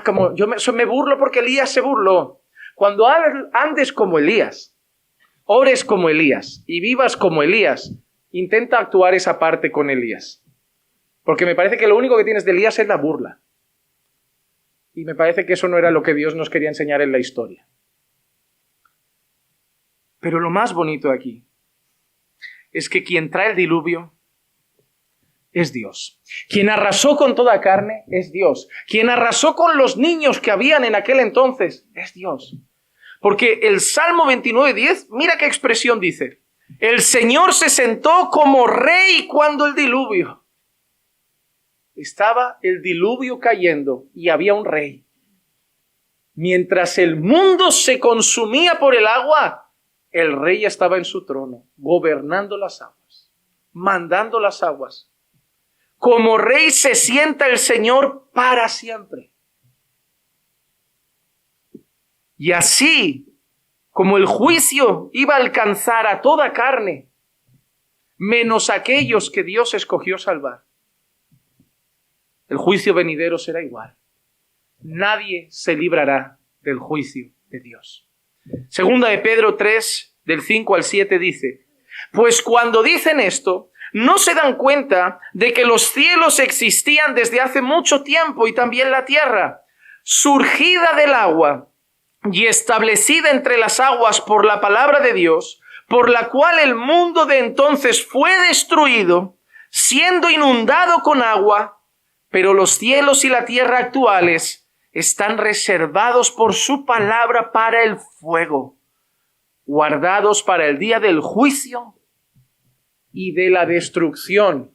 Como yo me burlo porque Elías se burló. Cuando andes como Elías, ores como Elías y vivas como Elías, intenta actuar esa parte con Elías. Porque me parece que lo único que tienes de Elías es la burla. Y me parece que eso no era lo que Dios nos quería enseñar en la historia. Pero lo más bonito aquí es que quien trae el diluvio es Dios. Quien arrasó con toda carne es Dios. Quien arrasó con los niños que habían en aquel entonces es Dios. Porque el Salmo 29:10, mira qué expresión dice. El Señor se sentó como rey cuando el diluvio. Estaba el diluvio cayendo y había un rey. Mientras el mundo se consumía por el agua, el rey estaba en su trono, gobernando las aguas, mandando las aguas. Como rey se sienta el Señor para siempre. Y así, como el juicio iba a alcanzar a toda carne, menos aquellos que Dios escogió salvar, el juicio venidero será igual. Nadie se librará del juicio de Dios. Segunda de Pedro 3, del 5 al 7 dice, pues cuando dicen esto, no se dan cuenta de que los cielos existían desde hace mucho tiempo y también la tierra, surgida del agua y establecida entre las aguas por la palabra de Dios, por la cual el mundo de entonces fue destruido, siendo inundado con agua, pero los cielos y la tierra actuales están reservados por su palabra para el fuego, guardados para el día del juicio y de la destrucción,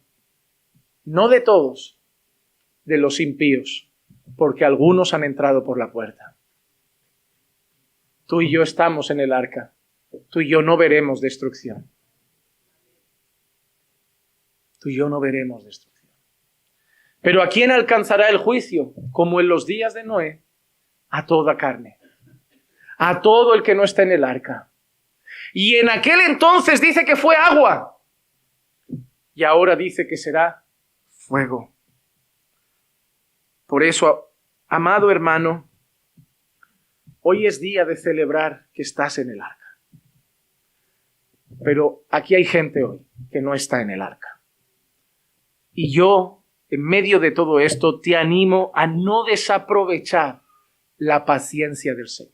no de todos, de los impíos, porque algunos han entrado por la puerta. Tú y yo estamos en el arca. Tú y yo no veremos destrucción. Tú y yo no veremos destrucción. Pero ¿a quién alcanzará el juicio? Como en los días de Noé, a toda carne, a todo el que no está en el arca. Y en aquel entonces dice que fue agua, y ahora dice que será fuego. Por eso, amado hermano, hoy es día de celebrar que estás en el arca. Pero aquí hay gente hoy que no está en el arca. Y yo, en medio de todo esto, te animo a no desaprovechar la paciencia del Señor.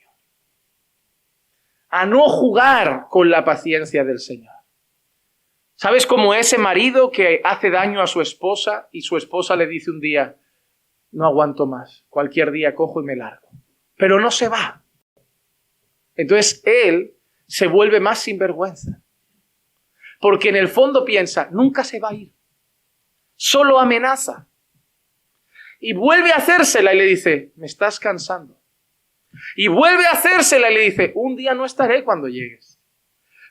A no jugar con la paciencia del Señor. ¿Sabes cómo ese marido que hace daño a su esposa y su esposa le dice un día, no aguanto más, cualquier día cojo y me largo? Pero no se va. Entonces él se vuelve más sinvergüenza. Porque en el fondo piensa, nunca se va a ir. Solo amenaza. Y vuelve a hacérsela y le dice, me estás cansando. Y vuelve a hacérsela y le dice, un día no estaré cuando llegues.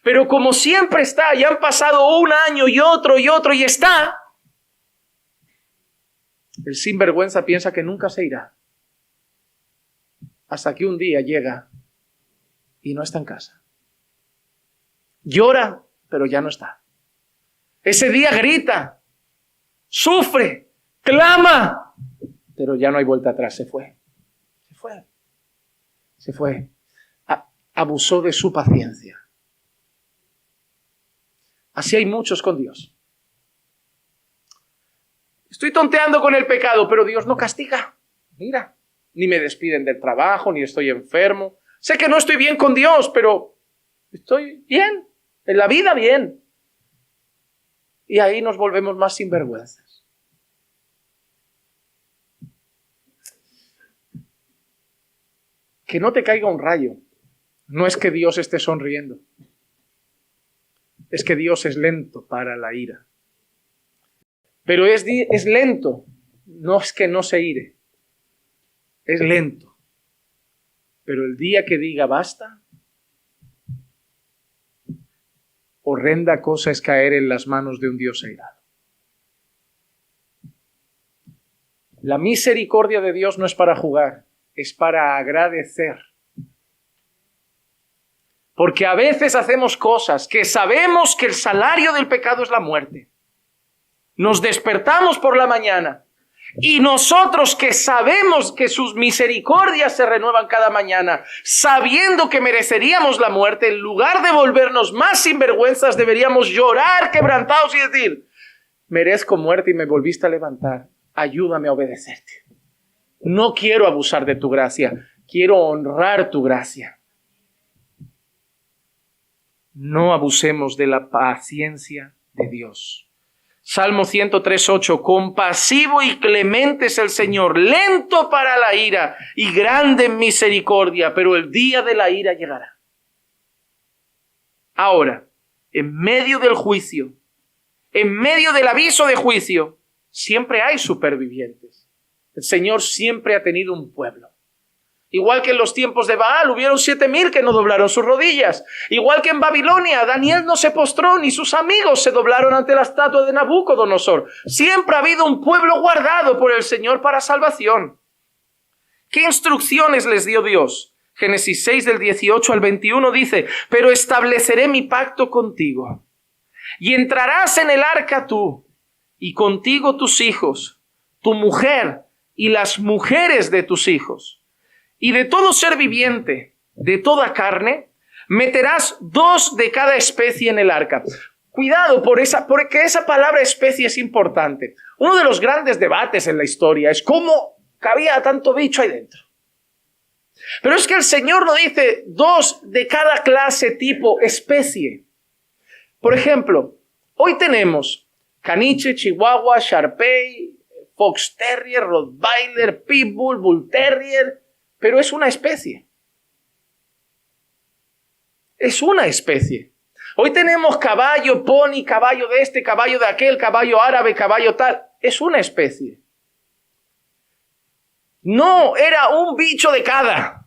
Pero como siempre está, ya han pasado un año y otro y está, el sinvergüenza piensa que nunca se irá. Hasta que un día llega y no está en casa. Llora, pero ya no está. Ese día grita, sufre, clama, pero ya no hay vuelta atrás, se fue. Se fue. Abusó de su paciencia. Así hay muchos con Dios. Estoy tonteando con el pecado, pero Dios no castiga. Mira, ni me despiden del trabajo, ni estoy enfermo. Sé que no estoy bien con Dios, pero estoy bien. En la vida bien. Y ahí nos volvemos más sinvergüenzas. Que no te caiga un rayo. No es que Dios esté sonriendo. Es que Dios es lento para la ira. Pero es lento. No es que no se ire. Es lento. Pero el día que diga basta, horrenda cosa es caer en las manos de un Dios airado. La misericordia de Dios no es para jugar, es para agradecer. Porque a veces hacemos cosas que sabemos que el salario del pecado es la muerte. Nos despertamos por la mañana y nosotros que sabemos que sus misericordias se renuevan cada mañana, sabiendo que mereceríamos la muerte, en lugar de volvernos más sinvergüenzas, deberíamos llorar quebrantados y decir: merezco muerte y me volviste a levantar. Ayúdame a obedecerte. No quiero abusar de tu gracia, quiero honrar tu gracia. No abusemos de la paciencia de Dios. Salmo 103:8, compasivo y clemente es el Señor, lento para la ira y grande en misericordia, pero el día de la ira llegará. Ahora, en medio del juicio, en medio del aviso de juicio, siempre hay supervivientes. El Señor siempre ha tenido un pueblo. Igual que en los tiempos de Baal, hubieron 7,000 que no doblaron sus rodillas. Igual que en Babilonia, Daniel no se postró, ni sus amigos se doblaron ante la estatua de Nabucodonosor. Siempre ha habido un pueblo guardado por el Señor para salvación. ¿Qué instrucciones les dio Dios? Génesis 6 del 18 al 21 dice: pero estableceré mi pacto contigo, y entrarás en el arca tú, y contigo tus hijos, tu mujer, y las mujeres de tus hijos. Y de todo ser viviente, de toda carne, meterás 2 de cada especie en el arca. Cuidado porque esa palabra especie es importante. Uno de los grandes debates en la historia es cómo cabía tanto bicho ahí dentro. Pero es que el Señor no dice 2 de cada clase, tipo, especie. Por ejemplo, hoy tenemos caniche, chihuahua, Shar-Pei, Fox Terrier, Rottweiler, Pitbull, Bull Terrier. Pero es una especie. Es una especie. Hoy tenemos caballo, pony, caballo de este, caballo de aquel, caballo árabe, caballo tal. Es una especie. No era un bicho de cada.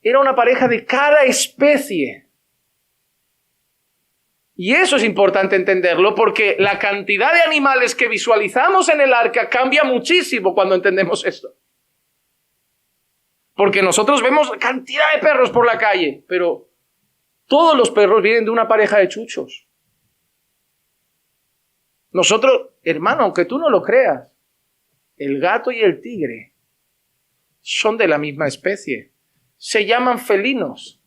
Era una pareja de cada especie. Y eso es importante entenderlo porque la cantidad de animales que visualizamos en el arca cambia muchísimo cuando entendemos esto. Porque nosotros vemos cantidad de perros por la calle, pero todos los perros vienen de una pareja de chuchos. Nosotros, hermano, aunque tú no lo creas, el gato y el tigre son de la misma especie. Se llaman felinos.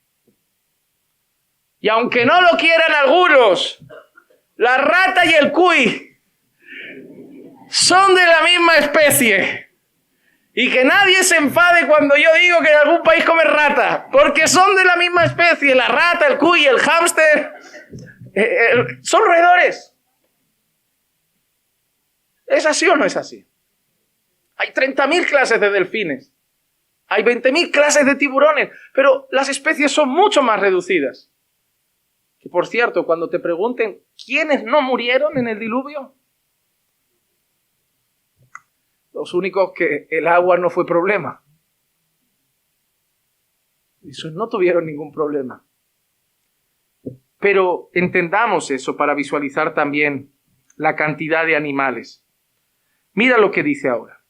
Y aunque no lo quieran algunos, la rata y el cuy son de la misma especie. Y que nadie se enfade cuando yo digo que en algún país come rata, porque son de la misma especie, la rata, el cuy, el hámster, son roedores. ¿Es así o no es así? Hay 30,000 clases de delfines, hay 20,000 clases de tiburones, pero las especies son mucho más reducidas. Que por cierto, cuando te pregunten ¿quiénes no murieron en el diluvio? Los únicos que el agua no fue problema. Esos no tuvieron ningún problema. Pero entendamos eso para visualizar también la cantidad de animales. Mira lo que dice ahora.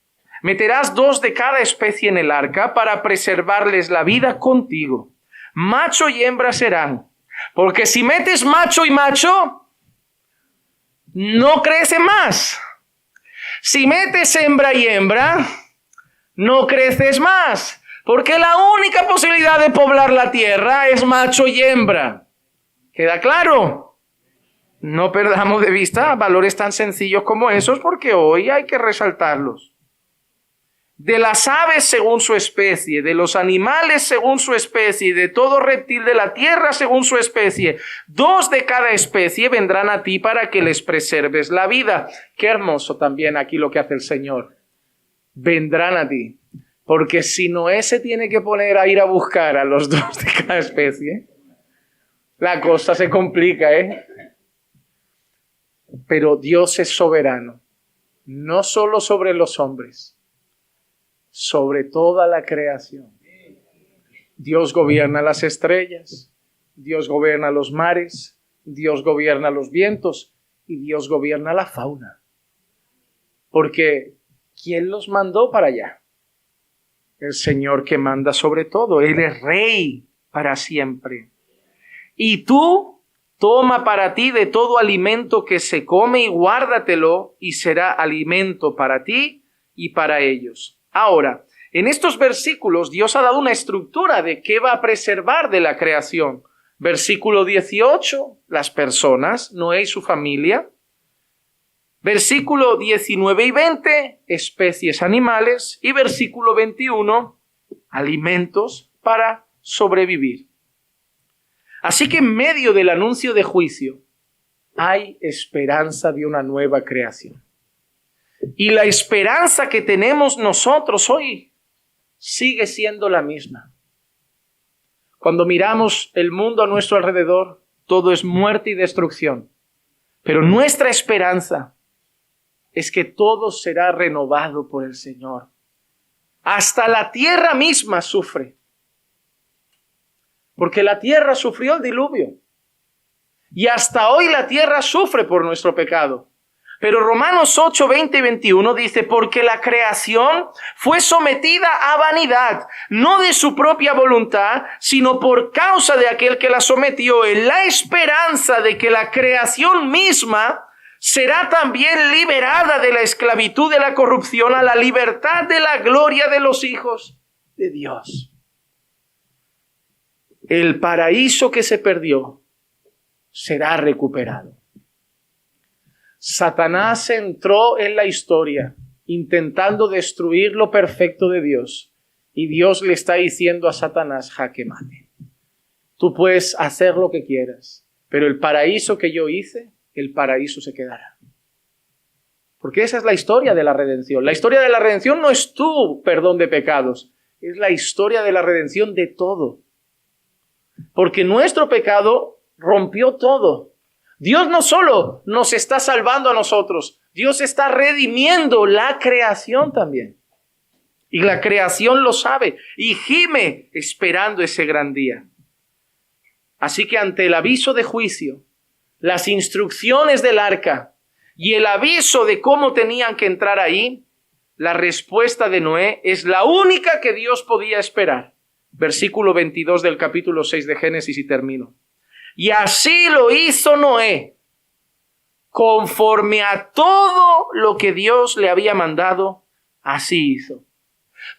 Meterás 2 de cada especie en el arca para preservarles la vida contigo. Macho y hembra serán. Porque si metes macho y macho, no crece más. Si metes hembra y hembra, no creces más, porque la única posibilidad de poblar la tierra es macho y hembra. ¿Queda claro? No perdamos de vista valores tan sencillos como esos, porque hoy hay que resaltarlos. De las aves según su especie, de los animales según su especie, de todo reptil de la tierra según su especie, 2 de cada especie vendrán a ti para que les preserves la vida. Qué hermoso también aquí lo que hace el Señor. Vendrán a ti. Porque si Noé se tiene que poner a ir a buscar a los 2 de cada especie, la cosa se complica, Pero Dios es soberano, no solo sobre los hombres, sobre toda la creación. Dios gobierna las estrellas, Dios gobierna los mares, Dios gobierna los vientos y Dios gobierna la fauna. Porque ¿quién los mandó para allá? El Señor que manda sobre todo. Él es rey para siempre. Y tú Toma para ti de todo alimento que se come y guárdatelo, y será alimento para ti y para ellos. Ahora, en estos versículos Dios ha dado una estructura de qué va a preservar de la creación. Versículo 18, las personas, Noé y su familia. Versículo 19 y 20, especies animales. Y versículo 21, alimentos para sobrevivir. Así que en medio del anuncio de juicio hay esperanza de una nueva creación. Y la esperanza que tenemos nosotros hoy sigue siendo la misma. Cuando miramos el mundo a nuestro alrededor, todo es muerte y destrucción. Pero nuestra esperanza es que todo será renovado por el Señor. Hasta la tierra misma sufre. Porque la tierra sufrió el diluvio. Y hasta hoy la tierra sufre por nuestro pecado. Pero Romanos 8, 20 y 21 dice, porque la creación fue sometida a vanidad, no de su propia voluntad, sino por causa de aquel que la sometió, en la esperanza de que la creación misma será también liberada de la esclavitud de la corrupción a la libertad de la gloria de los hijos de Dios. El paraíso que se perdió será recuperado. Satanás entró en la historia intentando destruir lo perfecto de Dios. Y Dios le está diciendo a Satanás, jaque mate. Tú puedes hacer lo que quieras, pero el paraíso que yo hice, el paraíso se quedará. Porque esa es la historia de la redención. La historia de la redención no es tu perdón de pecados, es la historia de la redención de todo. Porque nuestro pecado rompió todo. Dios no solo nos está salvando a nosotros, Dios está redimiendo la creación también. Y la creación lo sabe y gime esperando ese gran día. Así que ante el aviso de juicio, las instrucciones del arca y el aviso de cómo tenían que entrar ahí, la respuesta de Noé es la única que Dios podía esperar. Versículo 22 del capítulo 6 de Génesis y termino. Y así lo hizo Noé, conforme a todo lo que Dios le había mandado, así hizo.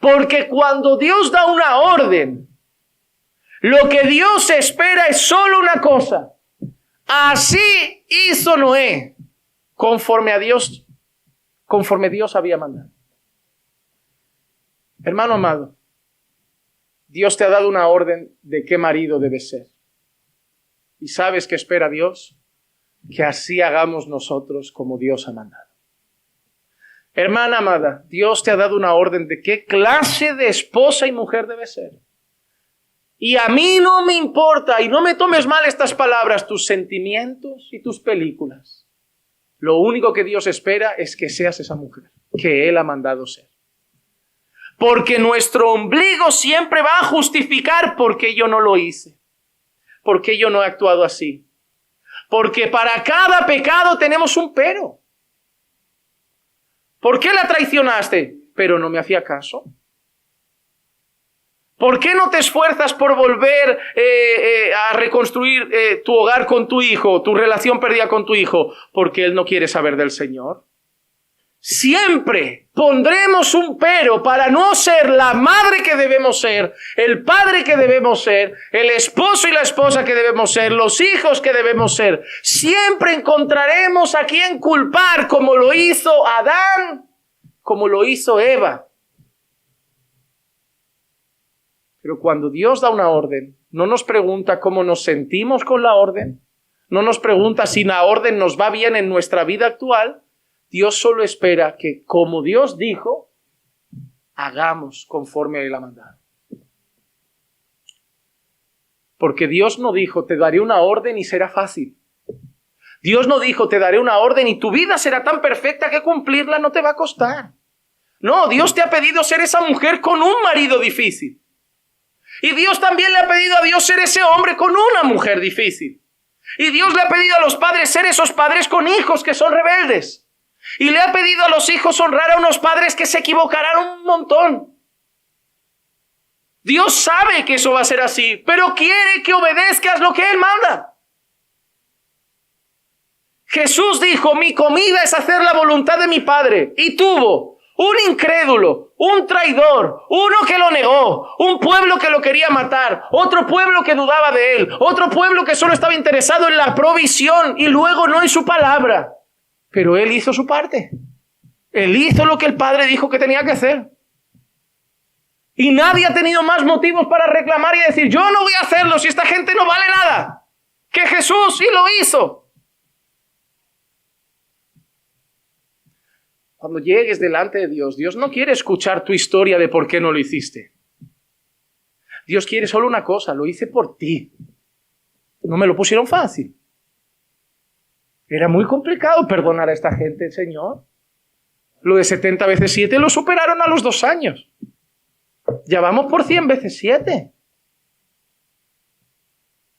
Porque cuando Dios da una orden, lo que Dios espera es solo una cosa. Así hizo Noé, conforme Dios había mandado. Hermano amado, Dios te ha dado una orden de qué marido debes ser. ¿Y sabes qué espera Dios? Que así hagamos nosotros como Dios ha mandado. Hermana amada, Dios te ha dado una orden de qué clase de esposa y mujer debes ser. Y a mí no me importa, y no me tomes mal estas palabras, tus sentimientos y tus películas. Lo único que Dios espera es que seas esa mujer que Él ha mandado ser. Porque nuestro ombligo siempre va a justificar por qué yo no lo hice. ¿Por qué yo no he actuado así? Porque para cada pecado tenemos un pero. ¿Por qué la traicionaste? Pero no me hacía caso. ¿Por qué no te esfuerzas por volver a reconstruir tu hogar con tu hijo, tu relación perdida con tu hijo? Porque él no quiere saber del Señor. Siempre pondremos un pero para no ser la madre que debemos ser, el padre que debemos ser, el esposo y la esposa que debemos ser, los hijos que debemos ser. Siempre encontraremos a quien culpar, como lo hizo Adán, como lo hizo Eva. Pero cuando Dios da una orden, no nos pregunta cómo nos sentimos con la orden, no nos pregunta si la orden nos va bien en nuestra vida actual. Dios solo espera que, como Dios dijo, hagamos conforme a Él ha mandado. Porque Dios no dijo, te daré una orden y será fácil. Dios no dijo, te daré una orden y tu vida será tan perfecta que cumplirla no te va a costar. No, Dios te ha pedido ser esa mujer con un marido difícil. Y Dios también le ha pedido a Dios ser ese hombre con una mujer difícil. Y Dios le ha pedido a los padres ser esos padres con hijos que son rebeldes. Y le ha pedido a los hijos honrar a unos padres que se equivocarán un montón. Dios sabe que eso va a ser así, pero quiere que obedezcas lo que Él manda. Jesús dijo, mi comida es hacer la voluntad de mi Padre. Y tuvo un incrédulo, un traidor, uno que lo negó, un pueblo que lo quería matar, otro pueblo que dudaba de él, otro pueblo que solo estaba interesado en la provisión y luego no en su palabra. Pero él hizo su parte. Él hizo lo que el Padre dijo que tenía que hacer. Y nadie ha tenido más motivos para reclamar y decir, yo no voy a hacerlo si esta gente no vale nada. Que Jesús sí lo hizo. Cuando llegues delante de Dios, Dios no quiere escuchar tu historia de por qué no lo hiciste. Dios quiere solo una cosa, lo hice por ti. No me lo pusieron fácil. Era muy complicado perdonar a esta gente, Señor. Lo de 70 veces 7 lo superaron a los 2 años. Ya vamos por 100 veces 7.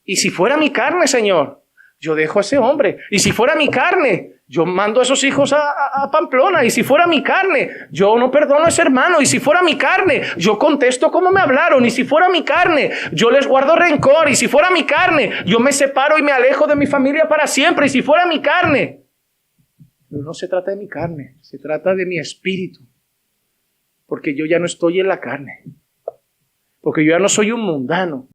Y si fuera mi carne, Señor, yo dejo a ese hombre. Y si fuera mi carne, yo mando a esos hijos a Pamplona. Y si fuera mi carne, yo no perdono a ese hermano. Y si fuera mi carne, yo contesto como me hablaron. Y si fuera mi carne, yo les guardo rencor. Y si fuera mi carne, yo me separo y me alejo de mi familia para siempre. Y si fuera mi carne. Pero no se trata de mi carne, se trata de mi espíritu. Porque yo ya no estoy en la carne. Porque yo ya no soy un mundano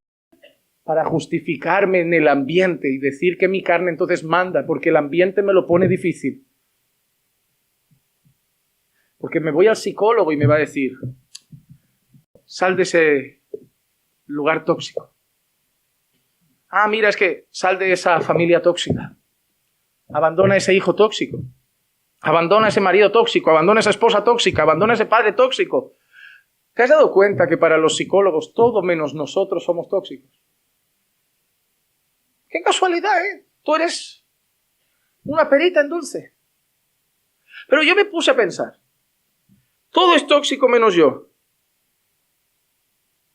para justificarme en el ambiente y decir que mi carne entonces manda, porque el ambiente me lo pone difícil. Porque me voy al psicólogo y me va a decir, sal de ese lugar tóxico. Ah, mira, es que sal de esa familia tóxica. Abandona a ese hijo tóxico. Abandona a ese marido tóxico. Abandona a esa esposa tóxica. Abandona a ese padre tóxico. ¿Te has dado cuenta que para los psicólogos todo menos nosotros somos tóxicos? ¡Qué casualidad, eh! Tú eres una perita en dulce. Pero yo me puse a pensar. Todo es tóxico menos yo.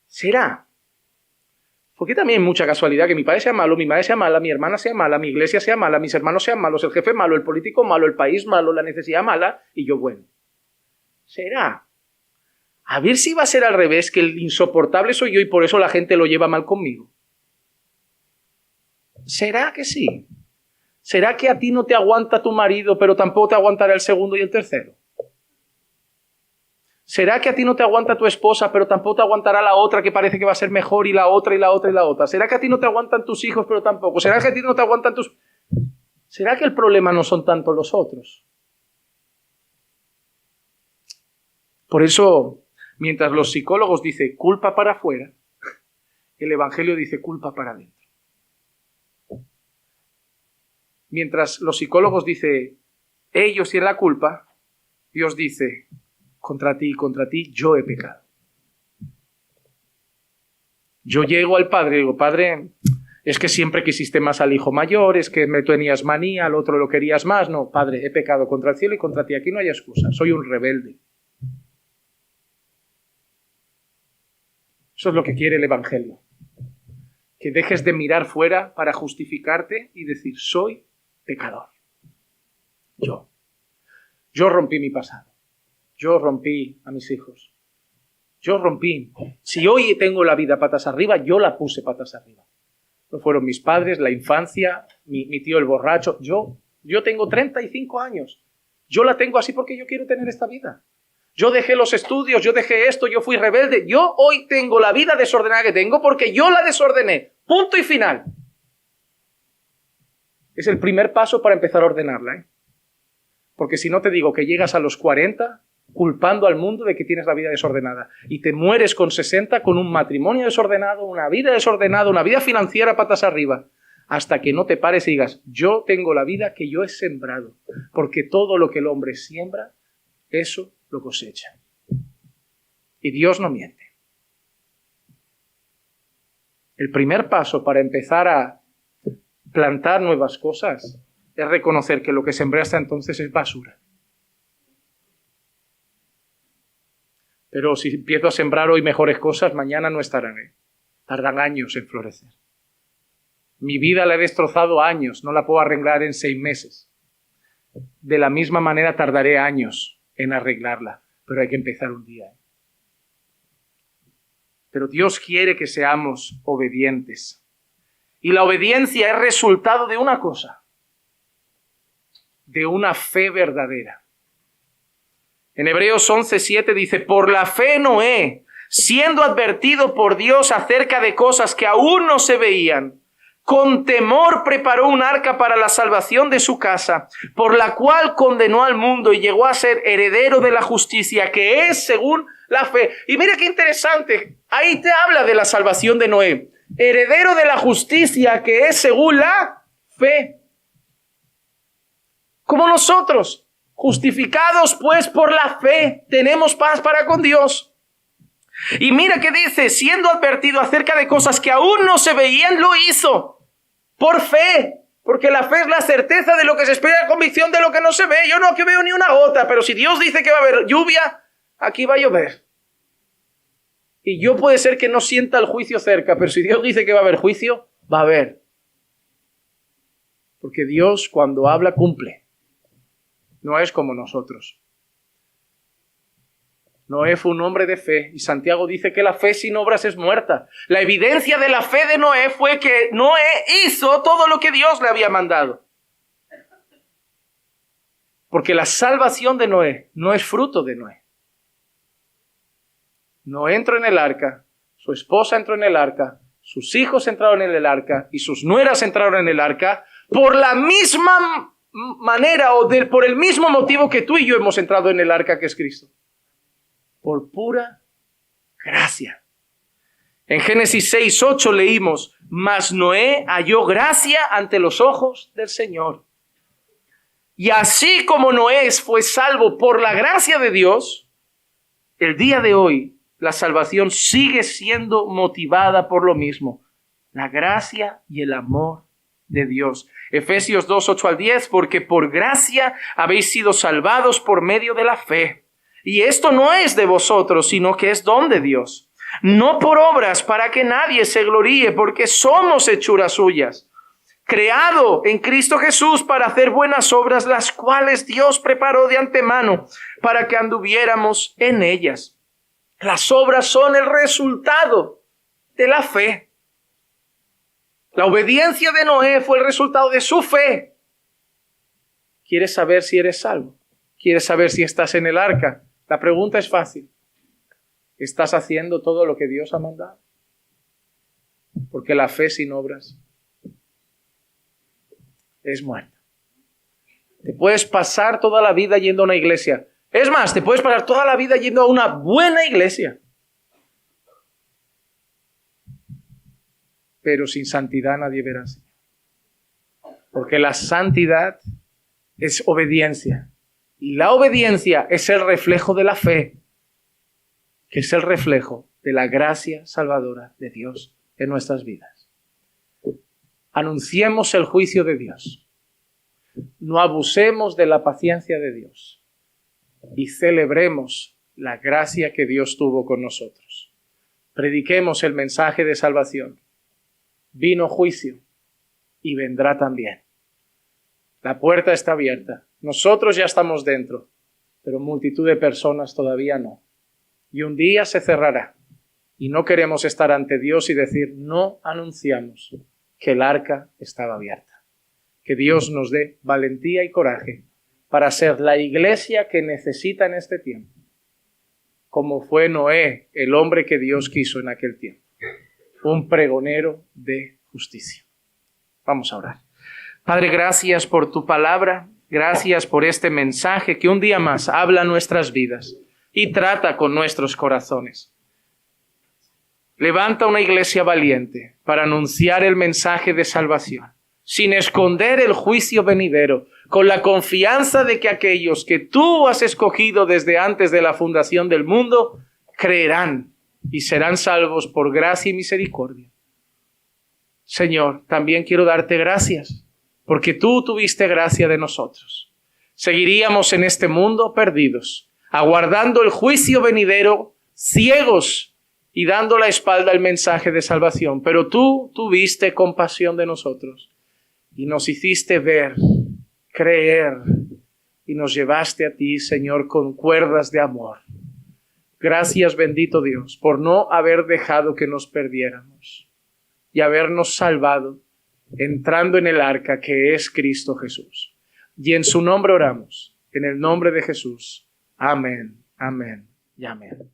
¿Será? Porque también es mucha casualidad que mi padre sea malo, mi madre sea mala, mi hermana sea mala, mi iglesia sea mala, mis hermanos sean malos, el jefe malo, el político malo, el país malo, la necesidad mala y yo bueno. ¿Será? A ver si va a ser al revés, que el insoportable soy yo y por eso la gente lo lleva mal conmigo. ¿Será que sí? ¿Será que a ti no te aguanta tu marido, pero tampoco te aguantará el segundo y el tercero? ¿Será que a ti no te aguanta tu esposa, pero tampoco te aguantará la otra que parece que va a ser mejor y la otra y la otra y la otra? ¿Será que a ti no te aguantan tus hijos, pero tampoco? ¿Será que a ti no te aguantan tus... ¿Será que el problema no son tanto los otros? Por eso, mientras los psicólogos dicen culpa para afuera, el Evangelio dice culpa para adentro. Mientras los psicólogos dicen ellos tienen la culpa, Dios dice contra ti yo he pecado. Yo llego al Padre y digo, Padre, es que siempre quisiste más al hijo mayor, es que me tenías manía, al otro lo querías más. No, Padre, he pecado contra el cielo y contra ti. Aquí no hay excusa, soy un rebelde. Eso es lo que quiere el Evangelio. Que dejes de mirar fuera para justificarte y decir, soy pecador. Yo rompí mi pasado. Yo rompí a mis hijos. Yo rompí. Si hoy tengo la vida patas arriba, yo la puse patas arriba. No fueron mis padres, la infancia, mi tío el borracho. Yo tengo 35 años. Yo la tengo así porque yo quiero tener esta vida. Yo dejé los estudios, yo dejé esto, yo fui rebelde. Yo hoy tengo la vida desordenada que tengo porque yo la desordené. Punto y final. Es el primer paso para empezar a ordenarla, ¿eh? Porque si no te digo que llegas a los 40 culpando al mundo de que tienes la vida desordenada y te mueres con 60 con un matrimonio desordenado, una vida desordenada, una vida financiera patas arriba, hasta que no te pares y digas, yo tengo la vida que yo he sembrado, porque todo lo que el hombre siembra, eso lo cosecha. Y Dios no miente. El primer paso para empezar a plantar nuevas cosas es reconocer que lo que sembré hasta entonces es basura. Pero si empiezo a sembrar hoy mejores cosas, mañana no estarán, ¿eh? Tardan años en florecer. Mi vida la he destrozado años, no la puedo arreglar en 6 meses. De la misma manera tardaré años en arreglarla, pero hay que empezar un día, ¿eh? Pero Dios quiere que seamos obedientes. Y la obediencia es resultado de una cosa. de una fe verdadera. En Hebreos 11:7 dice, por la fe Noé, siendo advertido por Dios acerca de cosas que aún no se veían, con temor preparó un arca para la salvación de su casa, por la cual condenó al mundo y llegó a ser heredero de la justicia, que es según la fe. Y mira qué interesante, ahí te habla de la salvación de Noé. Heredero de la justicia, que es según la fe. Como nosotros, justificados pues por la fe, tenemos paz para con Dios. Y mira que dice, siendo advertido acerca de cosas que aún no se veían, lo hizo. Por fe, porque la fe es la certeza de lo que se espera, la convicción de lo que no se ve. Yo no que veo ni una gota, pero si Dios dice que va a haber lluvia, aquí va a llover. Y yo puede ser que no sienta el juicio cerca, pero si Dios dice que va a haber juicio, va a haber. Porque Dios cuando habla cumple. No es como nosotros. Noé fue un hombre de fe y Santiago dice que la fe sin obras es muerta. La evidencia de la fe de Noé fue que Noé hizo todo lo que Dios le había mandado. Porque la salvación de Noé no es fruto de Noé. Noé entró en el arca, su esposa entró en el arca, sus hijos entraron en el arca y sus nueras entraron en el arca por la misma manera por el mismo motivo que tú y yo hemos entrado en el arca, que es Cristo. Por pura gracia. En Génesis 6:8 leímos, mas Noé halló gracia ante los ojos del Señor. Y así como Noé fue salvo por la gracia de Dios, el día de hoy la salvación sigue siendo motivada por lo mismo, la gracia y el amor de Dios. Efesios 2:8-10, porque por gracia habéis sido salvados por medio de la fe. Y esto no es de vosotros, sino que es don de Dios. No por obras para que nadie se gloríe, porque somos hechuras suyas, creado en Cristo Jesús para hacer buenas obras, las cuales Dios preparó de antemano para que anduviéramos en ellas. Las obras son el resultado de la fe. La obediencia de Noé fue el resultado de su fe. ¿Quieres saber si eres salvo? ¿Quieres saber si estás en el arca? La pregunta es fácil. ¿Estás haciendo todo lo que Dios ha mandado? Porque la fe sin obras es muerta. Te puedes pasar toda la vida yendo a una iglesia. Es más, te puedes pasar toda la vida yendo a una buena iglesia. Pero sin santidad nadie verá al Señor. Porque la santidad es obediencia. Y la obediencia es el reflejo de la fe, que es el reflejo de la gracia salvadora de Dios en nuestras vidas. Anunciemos el juicio de Dios. No abusemos de la paciencia de Dios. Y celebremos la gracia que Dios tuvo con nosotros. Prediquemos el mensaje de salvación. Vino juicio y vendrá también. La puerta está abierta. Nosotros ya estamos dentro, pero multitud de personas todavía no. Y un día se cerrará. Y no queremos estar ante Dios y decir, no anunciamos que el arca estaba abierta. Que Dios nos dé valentía y coraje para ser la iglesia que necesita en este tiempo. Como fue Noé, el hombre que Dios quiso en aquel tiempo. Un pregonero de justicia. Vamos a orar. Padre, gracias por tu palabra. Gracias por este mensaje que un día más habla nuestras vidas y trata con nuestros corazones. Levanta una iglesia valiente para anunciar el mensaje de salvación, sin esconder el juicio venidero, con la confianza de que aquellos que tú has escogido desde antes de la fundación del mundo, creerán y serán salvos por gracia y misericordia. Señor, también quiero darte gracias, porque tú tuviste gracia de nosotros. Seguiríamos en este mundo perdidos, aguardando el juicio venidero, ciegos y dando la espalda al mensaje de salvación. Pero tú tuviste compasión de nosotros y nos hiciste ver, creer y nos llevaste a ti, Señor, con cuerdas de amor. Gracias, bendito Dios, por no haber dejado que nos perdiéramos y habernos salvado entrando en el arca que es Cristo Jesús. Y en su nombre oramos, en el nombre de Jesús. Amén, amén y amén.